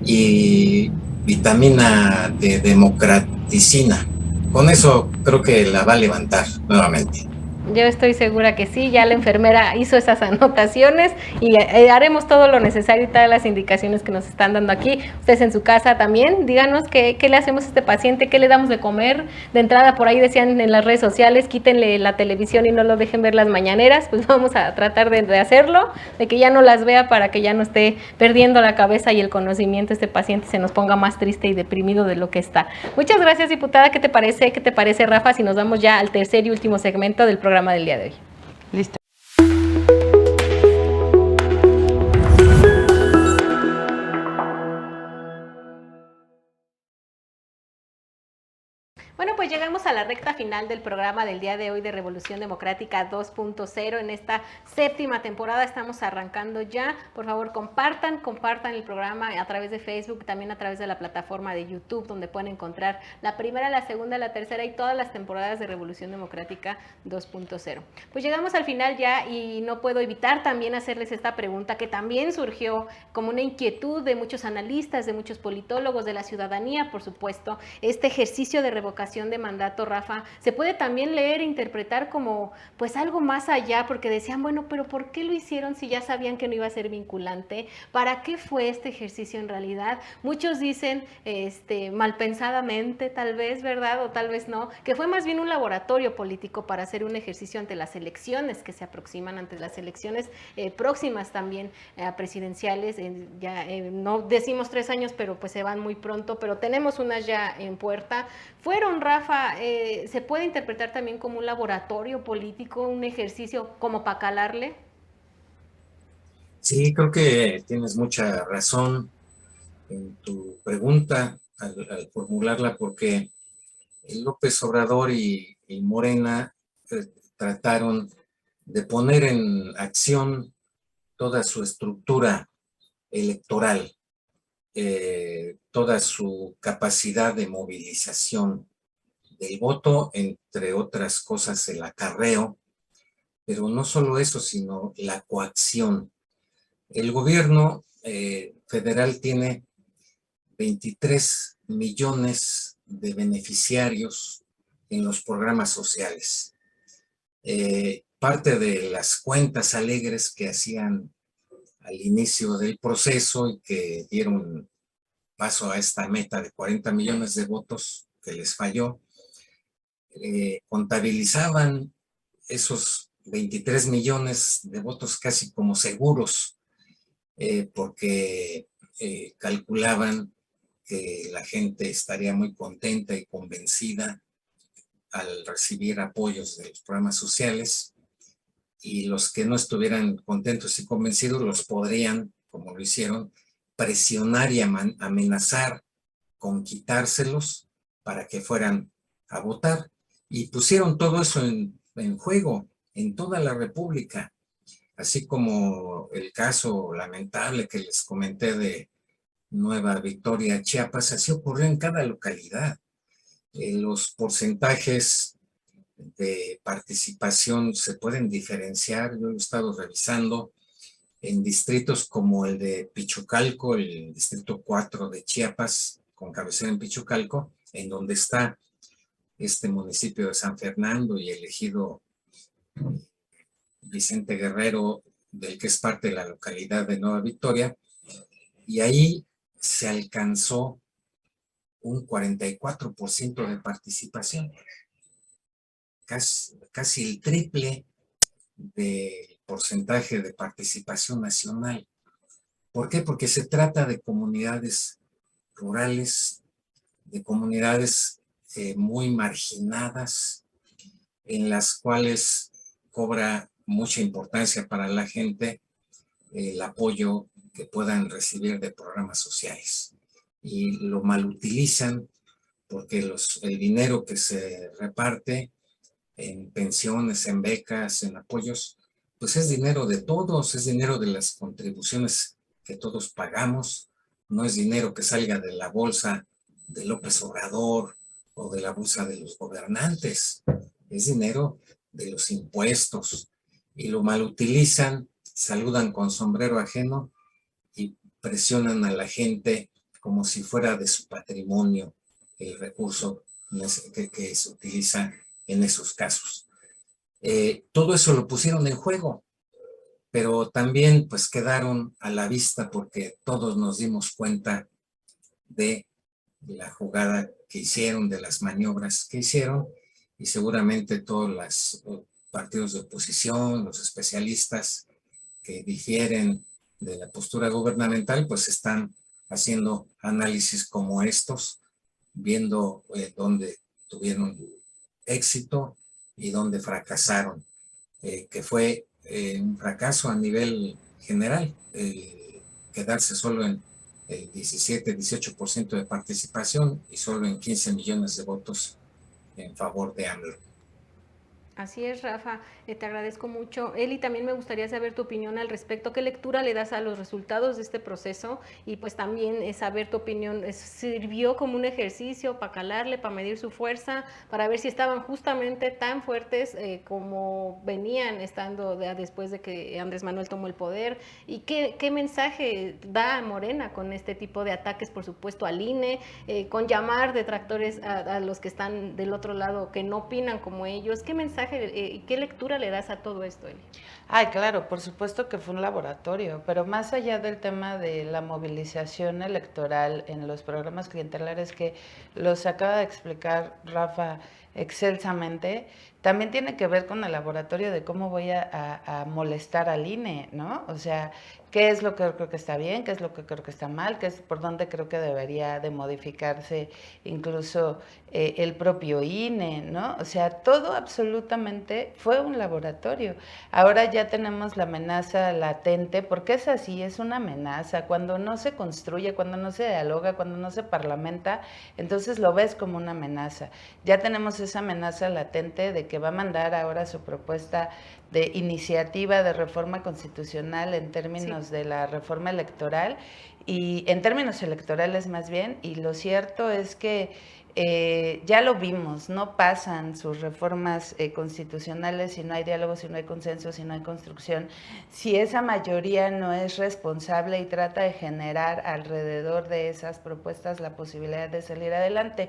y vitamina de democraticina. Con eso creo que la va a levantar nuevamente. Yo estoy segura que sí, ya la enfermera hizo esas anotaciones y haremos todo lo necesario y todas las indicaciones que nos están dando aquí. Ustedes en su casa también, díganos qué le hacemos a este paciente, qué le damos de comer. De entrada, por ahí decían en las redes sociales, quítenle la televisión y no lo dejen ver las mañaneras. Pues vamos a tratar de hacerlo, de que ya no las vea para que ya no esté perdiendo la cabeza y el conocimiento este paciente se nos ponga más triste y deprimido de lo que está. Muchas gracias, diputada. ¿Qué te parece? ¿Qué te parece, Rafa? Si nos vamos ya al tercer y último segmento del programa del día de hoy. Listo. Bueno, pues llegamos a la recta final del programa del día de hoy de Revolución Democrática 2.0. En esta séptima temporada estamos arrancando ya. Por favor, compartan el programa a través de Facebook, también a través de la plataforma de YouTube, donde pueden encontrar la primera, la segunda, la tercera y todas las temporadas de Revolución Democrática 2.0. Pues llegamos al final ya y no puedo evitar también hacerles esta pregunta que también surgió como una inquietud de muchos analistas, de muchos politólogos, de la ciudadanía, por supuesto. Este ejercicio de revocación de mandato, Rafa, se puede también leer e interpretar como pues algo más allá, porque decían, bueno, pero ¿por qué lo hicieron si ya sabían que no iba a ser vinculante? ¿Para qué fue este ejercicio en realidad? Muchos dicen, malpensadamente tal vez, ¿verdad? O tal vez no, que fue más bien un laboratorio político para hacer un ejercicio ante las elecciones que se aproximan, ante las elecciones próximas también presidenciales, no decimos 3 años, pero pues se van muy pronto, pero tenemos unas ya en puerta. Fueron, Rafa, se puede interpretar también como un laboratorio político, un ejercicio como para calarle. Sí, creo que tienes mucha razón en tu pregunta al formularla, porque López Obrador y Morena trataron de poner en acción toda su estructura electoral, toda su capacidad de movilización del voto, entre otras cosas el acarreo, pero no solo eso, sino la coacción. El gobierno federal tiene 23 millones de beneficiarios en los programas sociales. Parte de las cuentas alegres que hacían al inicio del proceso y que dieron paso a esta meta de 40 millones de votos que les falló, contabilizaban esos 23 millones de votos casi como seguros, porque calculaban que la gente estaría muy contenta y convencida al recibir apoyos de los programas sociales, y los que no estuvieran contentos y convencidos los podrían, como lo hicieron, presionar y amenazar con quitárselos para que fueran a votar. Y pusieron todo eso en juego en toda la República, así como el caso lamentable que les comenté de Nueva Victoria, Chiapas. Así ocurrió en cada localidad. Los porcentajes de participación se pueden diferenciar. Yo he estado revisando en distritos como el de Pichucalco, el distrito 4 de Chiapas, con cabecera en Pichucalco, en donde está este municipio de San Fernando y el ejido Vicente Guerrero, del que es parte de la localidad de Nueva Victoria, y ahí se alcanzó un 44% de participación, casi el triple del porcentaje de participación nacional. ¿Por qué? Porque se trata de comunidades rurales, de comunidades muy marginadas, en las cuales cobra mucha importancia para la gente el apoyo que puedan recibir de programas sociales. Y lo malutilizan porque el dinero que se reparte en pensiones, en becas, en apoyos, pues es dinero de todos, es dinero de las contribuciones que todos pagamos, no es dinero que salga de la bolsa de López Obrador o de la bolsa de los gobernantes, es dinero de los impuestos, y lo malutilizan, saludan con sombrero ajeno y presionan a la gente como si fuera de su patrimonio el recurso que se utiliza en esos casos. Todo eso lo pusieron en juego, pero también pues quedaron a la vista porque todos nos dimos cuenta de la jugada que hicieron, de las maniobras que hicieron, y seguramente todos los partidos de oposición, los especialistas que difieren de la postura gubernamental, pues están haciendo análisis como estos, viendo dónde tuvieron éxito y dónde fracasaron, que fue un fracaso a nivel general, quedarse solo en el 17-18% de participación y solo en 15 millones de votos en favor de AMLO. Así es, Rafa, te agradezco mucho. Eli, también me gustaría saber tu opinión al respecto. ¿Qué lectura le das a los resultados de este proceso? Y pues también saber tu opinión. ¿Sirvió como un ejercicio para calarle, para medir su fuerza, para ver si estaban justamente tan fuertes como venían estando después de que Andrés Manuel tomó el poder? ¿Y qué mensaje da Morena con este tipo de ataques, por supuesto, al INE, con llamar detractores a los que están del otro lado, que no opinan como ellos? ¿Qué mensaje y qué lectura le das a todo esto, Eli? Ay, claro, por supuesto que fue un laboratorio, pero más allá del tema de la movilización electoral en los programas clientelares que los acaba de explicar Rafa excelsamente, también tiene que ver con el laboratorio de cómo voy a molestar al INE, ¿no? O sea, qué es lo que creo que está bien, qué es lo que creo que está mal, qué es por dónde creo que debería de modificarse incluso el propio INE, ¿no? O sea, todo absolutamente fue un laboratorio. Ahora ya tenemos la amenaza latente, porque es así, es una amenaza. Cuando no se construye, cuando no se dialoga, cuando no se parlamenta, entonces lo ves como una amenaza. Ya tenemos esa amenaza latente de que va a mandar ahora su propuesta de iniciativa de reforma constitucional en términos de la reforma electoral, y en términos electorales más bien, y lo cierto es que ya lo vimos, no pasan sus reformas constitucionales si no hay diálogo, si no hay consenso, si no hay construcción, si esa mayoría no es responsable y trata de generar alrededor de esas propuestas la posibilidad de salir adelante.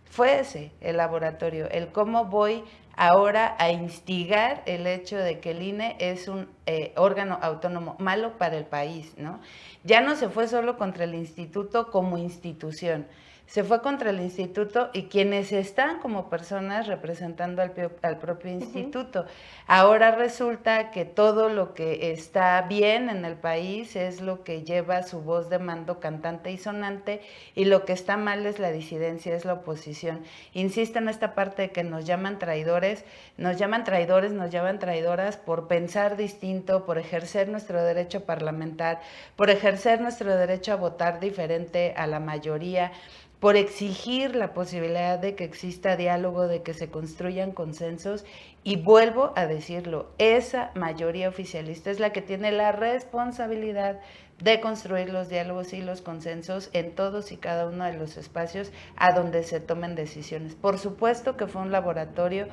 Fue ese el laboratorio, el cómo voy ahora a instigar el hecho de que el INE es un órgano autónomo malo para el país, ¿no? Ya no se fue solo contra el instituto como institución, se fue contra el instituto y quienes están como personas representando al propio instituto. Ahora resulta que todo lo que está bien en el país es lo que lleva su voz de mando cantante y sonante, y lo que está mal es la disidencia, es la oposición. Insisto en esta parte de que nos llaman traidores, nos llaman traidoras por pensar distinto, por ejercer nuestro derecho parlamentar, por ejercer nuestro derecho a votar diferente a la mayoría, por exigir la posibilidad de que exista diálogo, de que se construyan consensos. Y vuelvo a decirlo, esa mayoría oficialista es la que tiene la responsabilidad de construir los diálogos y los consensos en todos y cada uno de los espacios a donde se tomen decisiones. Por supuesto que fue un laboratorio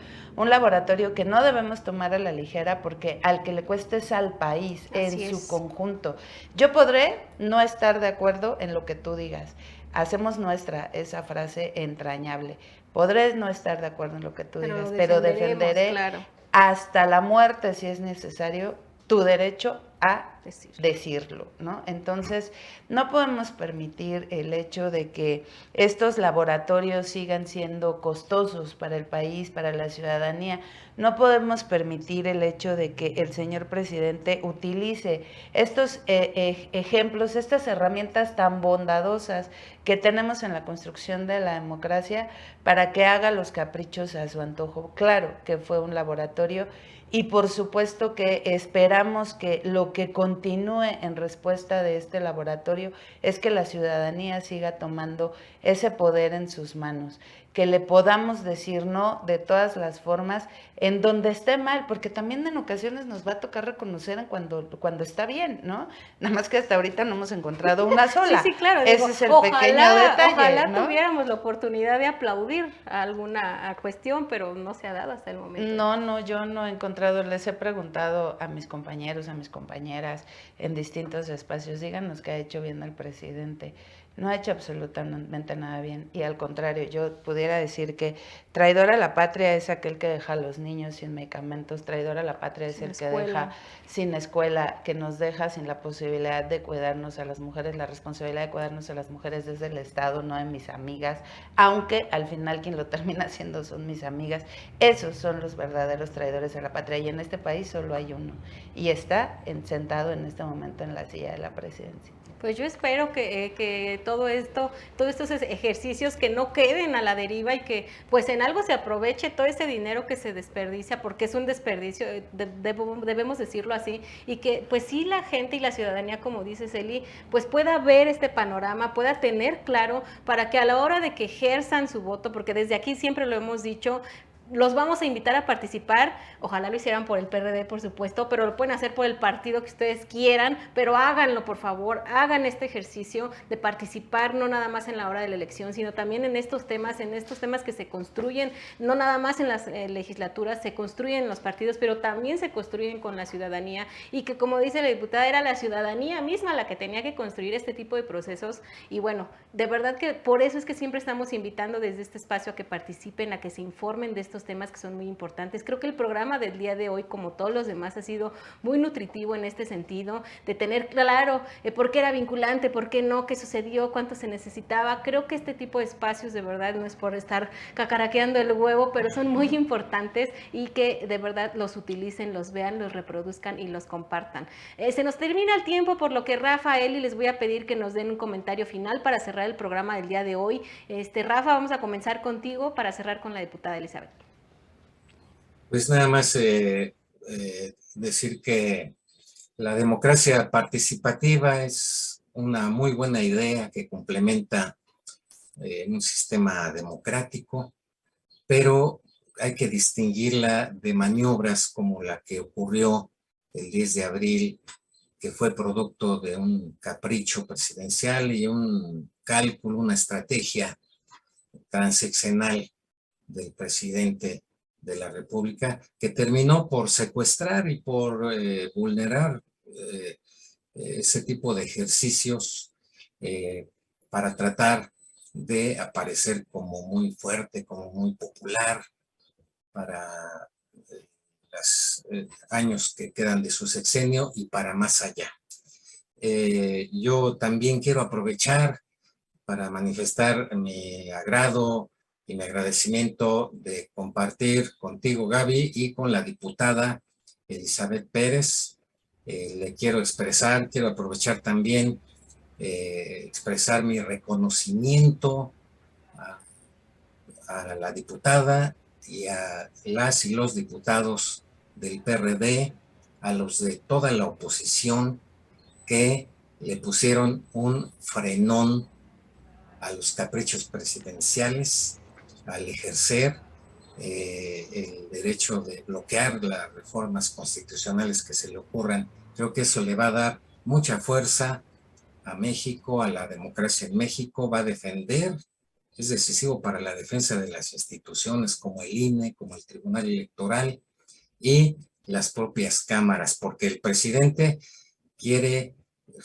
que no debemos tomar a la ligera, porque al que le cueste es al país en su conjunto. Yo podré no estar de acuerdo en lo que tú digas. Hacemos nuestra esa frase entrañable. Podré no estar de acuerdo en lo que tú digas, pero defenderé hasta la muerte, si es necesario, tu derecho a decirlo, ¿no? Entonces, no podemos permitir el hecho de que estos laboratorios sigan siendo costosos para el país, para la ciudadanía. No podemos permitir el hecho de que el señor presidente utilice estos ejemplos, estas herramientas tan bondadosas que tenemos en la construcción de la democracia para que haga los caprichos a su antojo. Claro que fue un laboratorio y por supuesto que esperamos que lo que continúe en respuesta de este laboratorio es que la ciudadanía siga tomando ese poder en sus manos, que le podamos decir no de todas las formas en donde esté mal, porque también en ocasiones nos va a tocar reconocer cuando está bien, ¿no? Nada más que hasta ahorita no hemos encontrado una sola. Sí, claro. Ese es el pequeño detalle, ojalá ¿no? tuviéramos la oportunidad de aplaudir a alguna cuestión, pero no se ha dado hasta el momento. No, yo no he encontrado, les he preguntado a mis compañeros, a mis compañeras en distintos espacios, díganos qué ha hecho bien el presidente. No ha hecho absolutamente nada bien, y al contrario, yo pudiera decir que traidor a la patria es aquel que deja a los niños sin medicamentos, traidor a la patria es el que deja sin escuela, que nos deja sin la posibilidad de cuidarnos a las mujeres, la responsabilidad de cuidarnos a las mujeres desde el Estado, no de mis amigas, aunque al final quien lo termina haciendo son mis amigas. Esos son los verdaderos traidores a la patria, y en este país solo hay uno, y está sentado en este momento en la silla de la presidencia. Pues yo espero que todos estos ejercicios que no queden a la deriva y que pues en algo se aproveche todo ese dinero que se desperdicia, porque es un desperdicio, debemos decirlo así, y que pues sí la gente y la ciudadanía, como dice Celi, pues pueda ver este panorama, pueda tener claro, para que a la hora de que ejerzan su voto, porque desde aquí siempre lo hemos dicho, los vamos a invitar a participar, ojalá lo hicieran por el PRD, por supuesto, pero lo pueden hacer por el partido que ustedes quieran, pero háganlo, por favor, hagan este ejercicio de participar, no nada más en la hora de la elección, sino también en estos temas que se construyen, no nada más en las legislaturas, se construyen en los partidos, pero también se construyen con la ciudadanía, y que, como dice la diputada, era la ciudadanía misma la que tenía que construir este tipo de procesos, y bueno, de verdad que por eso es que siempre estamos invitando desde este espacio a que participen, a que se informen de estos temas que son muy importantes. Creo que el programa del día de hoy, como todos los demás, ha sido muy nutritivo en este sentido, de tener claro por qué era vinculante, por qué no, qué sucedió, cuánto se necesitaba. Creo que este tipo de espacios, de verdad, no es por estar cacaraqueando el huevo, pero son muy importantes, y que de verdad los utilicen, los vean, los reproduzcan y los compartan. Se nos termina el tiempo, por lo que Rafa, Eli, les voy a pedir que nos den un comentario final para cerrar el programa del día de hoy. Rafa, vamos a comenzar contigo para cerrar con la diputada Elizabeth. Pues nada más decir que la democracia participativa es una muy buena idea que complementa un sistema democrático, pero hay que distinguirla de maniobras como la que ocurrió el 10 de abril, que fue producto de un capricho presidencial y un cálculo, una estrategia transeccional del presidente de la República, que terminó por secuestrar y por vulnerar ese tipo de ejercicios para tratar de aparecer como muy fuerte, como muy popular para los años que quedan de su sexenio y para más allá. Yo también quiero aprovechar para manifestar mi agrado y mi agradecimiento de compartir contigo, Gaby, y con la diputada Elizabeth Pérez. Le quiero aprovechar también, expresar mi reconocimiento a la diputada y a las y los diputados del PRD, a los de toda la oposición que le pusieron un frenón a los caprichos presidenciales, al ejercer el derecho de bloquear las reformas constitucionales que se le ocurran. Creo que eso le va a dar mucha fuerza a México, a la democracia en México, va a defender, es decisivo para la defensa de las instituciones como el INE, como el Tribunal Electoral y las propias cámaras, porque el presidente quiere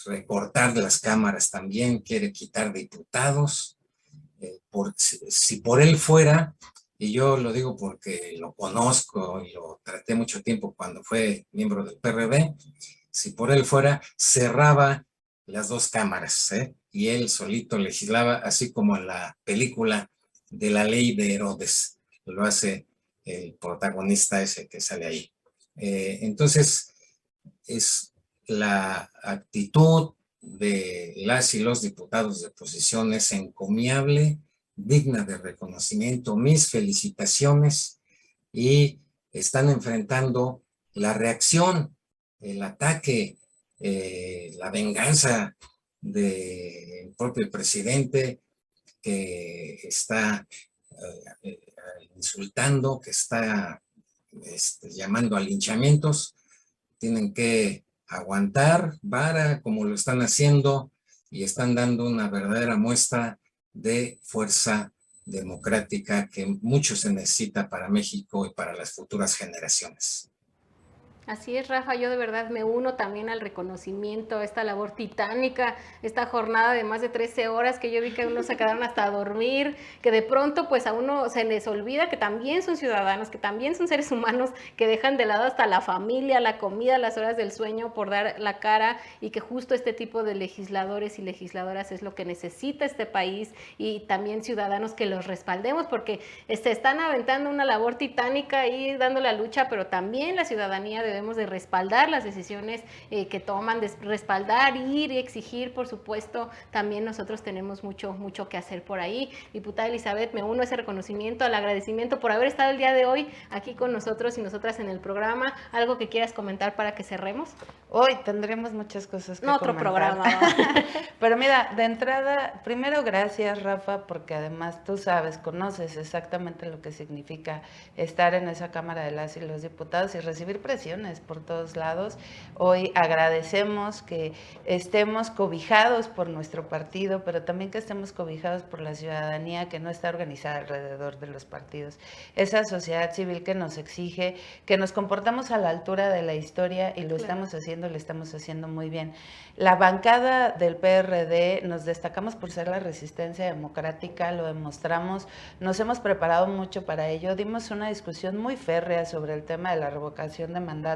recortar las cámaras también, quiere quitar diputados. Si por él fuera, y yo lo digo porque lo conozco y lo traté mucho tiempo cuando fue miembro del PRD, si por él fuera, cerraba las dos cámaras, y él solito legislaba, así como en la película de La Ley de Herodes, lo hace el protagonista ese que sale ahí. Entonces, es la actitud de las y los diputados de oposición es encomiable, digna de reconocimiento, mis felicitaciones, y están enfrentando la reacción, el ataque, la venganza del propio presidente que está insultando, que está llamando a linchamientos. Tienen que aguantar vara como lo están haciendo y están dando una verdadera muestra de fuerza democrática que mucho se necesita para México y para las futuras generaciones. Así es, Rafa, yo de verdad me uno también al reconocimiento, a esta labor titánica, esta jornada de más de 13 horas que yo vi que unos se quedaron hasta a dormir, que de pronto pues a uno se les olvida que también son ciudadanos, que también son seres humanos, que dejan de lado hasta la familia, la comida, las horas del sueño por dar la cara, y que justo este tipo de legisladores y legisladoras es lo que necesita este país, y también ciudadanos que los respaldemos, porque están aventando una labor titánica y dando la lucha, pero también la ciudadanía debemos de respaldar las decisiones que toman, de respaldar, ir y exigir, por supuesto. También nosotros tenemos mucho que hacer por ahí. Diputada Elizabeth, me uno a ese reconocimiento, al agradecimiento por haber estado el día de hoy aquí con nosotros y nosotras en el programa. ¿Algo que quieras comentar para que cerremos? Hoy tendremos muchas cosas que otro comentar. programa. Pero mira, de entrada, primero gracias, Rafa, porque además tú sabes, conoces exactamente lo que significa estar en esa Cámara de las y los Diputados y recibir presiones por todos lados. Hoy agradecemos que estemos cobijados por nuestro partido, pero también que estemos cobijados por la ciudadanía que no está organizada alrededor de los partidos. Esa sociedad civil que nos exige que nos comportamos a la altura de la historia, y lo estamos haciendo muy bien. La bancada del PRD nos destacamos por ser la resistencia democrática, lo demostramos, nos hemos preparado mucho para ello, dimos una discusión muy férrea sobre el tema de la revocación de mandato,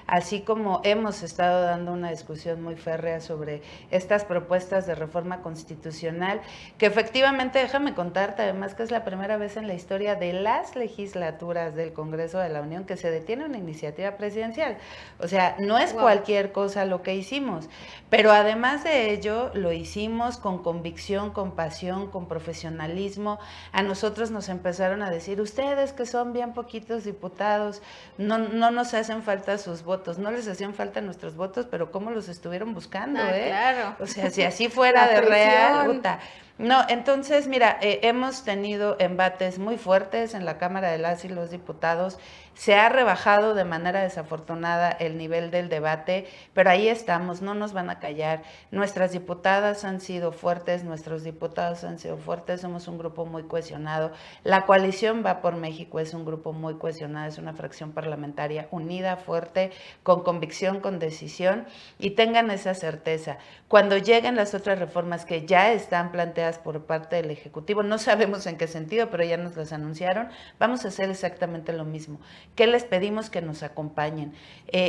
así como hemos estado dando una discusión muy férrea sobre estas propuestas de reforma constitucional, que efectivamente, déjame contarte además que es la primera vez en la historia de las legislaturas del Congreso de la Unión que se detiene una iniciativa presidencial. O sea, no es cualquier cosa lo que hicimos, pero además de ello lo hicimos con convicción, con pasión, con profesionalismo. A nosotros nos empezaron a decir, ustedes que son bien poquitos diputados, no nos hacen falta sus votos. No les hacían falta nuestros votos, pero cómo los estuvieron buscando, Claro. O sea, si así fuera de real, puta. No, entonces, mira, hemos tenido embates muy fuertes en la Cámara de las y los Diputados. Se ha rebajado de manera desafortunada el nivel del debate, pero ahí estamos, no nos van a callar. Nuestras diputadas han sido fuertes, nuestros diputados han sido fuertes, somos un grupo muy cohesionado. La coalición Va por México es un grupo muy cohesionado, es una fracción parlamentaria unida, fuerte, con convicción, con decisión, y tengan esa certeza. Cuando lleguen las otras reformas que ya están planteadas por parte del Ejecutivo, no sabemos en qué sentido, pero ya nos las anunciaron, vamos a hacer exactamente lo mismo. ¿Qué les pedimos? Que nos acompañen.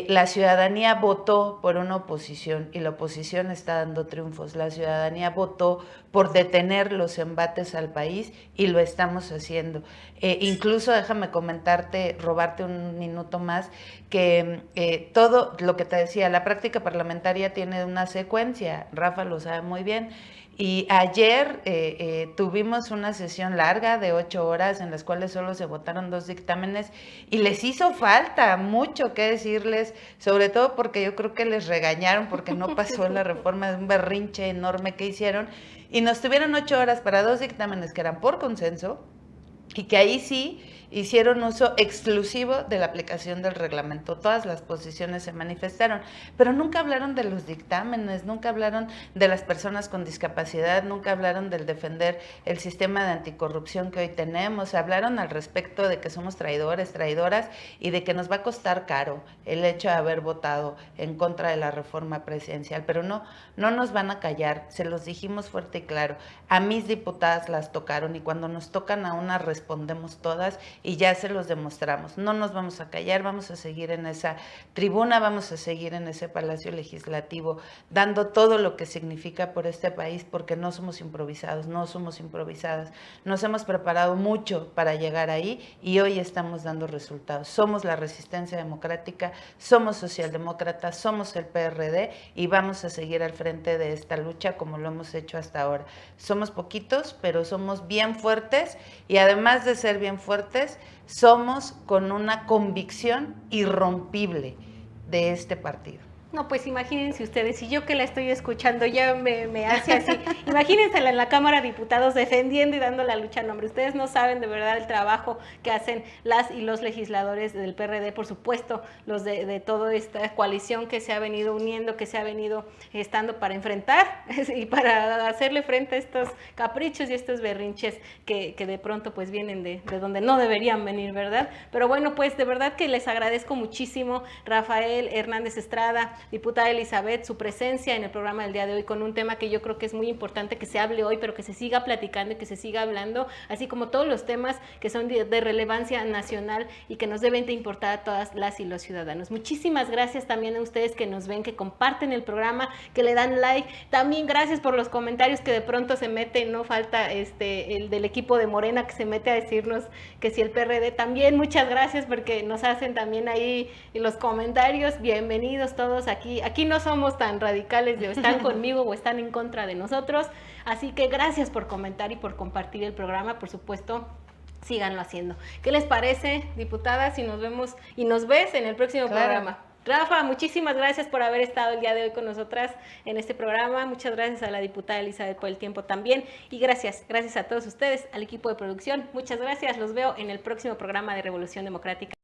La ciudadanía votó por una oposición y la oposición está dando triunfos. La ciudadanía votó por detener los embates al país y lo estamos haciendo. Incluso déjame comentarte, robarte un minuto más, que todo lo que te decía, la práctica parlamentaria tiene una secuencia, Rafa lo sabe muy bien. Y ayer tuvimos una sesión larga de 8 horas en las cuales solo se votaron 2 dictámenes y les hizo falta mucho que decirles, sobre todo porque yo creo que les regañaron porque no pasó la reforma, de un berrinche enorme que hicieron, y nos tuvieron 8 horas para 2 dictámenes que eran por consenso y que ahí sí hicieron uso exclusivo de la aplicación del reglamento. Todas las posiciones se manifestaron, pero nunca hablaron de los dictámenes, nunca hablaron de las personas con discapacidad, nunca hablaron del defender el sistema de anticorrupción que hoy tenemos. Hablaron al respecto de que somos traidores, traidoras, y de que nos va a costar caro el hecho de haber votado en contra de la reforma presidencial, pero no nos van a callar, se los dijimos fuerte y claro. A mis diputadas las tocaron y cuando nos tocan a una respondemos todas y ya se los demostramos. No nos vamos a callar, vamos a seguir en esa tribuna, vamos a seguir en ese Palacio Legislativo dando todo lo que significa por este país, porque no somos improvisados, no somos improvisadas. Nos hemos preparado mucho para llegar ahí y hoy estamos dando resultados. Somos la Resistencia Democrática, somos socialdemócratas, somos el PRD y vamos a seguir al frente de esta lucha como lo hemos hecho hasta ahora. Somos poquitos, pero somos bien fuertes y además de ser bien fuertes, somos con una convicción irrompible de este partido. No, pues imagínense ustedes, y yo que la estoy escuchando ya me hace así. Imagínensela en la Cámara de Diputados defendiendo y dando la lucha. No, hombre, ustedes no saben de verdad el trabajo que hacen las y los legisladores del PRD, por supuesto, los de toda esta coalición que se ha venido uniendo, que se ha venido estando para enfrentar y para hacerle frente a estos caprichos y estos berrinches que de pronto pues vienen de donde no deberían venir, ¿verdad? Pero bueno, pues de verdad que les agradezco muchísimo, Rafael Hernández Estrada, diputada Elizabeth, su presencia en el programa del día de hoy con un tema que yo creo que es muy importante que se hable hoy, pero que se siga platicando y que se siga hablando, así como todos los temas que son de relevancia nacional y que nos deben de importar a todas las y los ciudadanos. Muchísimas gracias también a ustedes que nos ven, que comparten el programa, que le dan like. También gracias por los comentarios que de pronto se meten, no falta el del equipo de Morena que se mete a decirnos que si el PRD también, muchas gracias porque nos hacen también ahí los comentarios. Bienvenidos todos aquí no somos tan radicales de están conmigo o están en contra de nosotros, así que gracias por comentar y por compartir el programa, por supuesto, síganlo haciendo. ¿Qué les parece, diputadas, si nos vemos y nos ves en el próximo programa? Rafa, muchísimas gracias por haber estado el día de hoy con nosotras en este programa. Muchas gracias a la diputada Elizabeth por el tiempo también. Y gracias a todos ustedes, al equipo de producción. Muchas gracias. Los veo en el próximo programa de Revolución Democrática.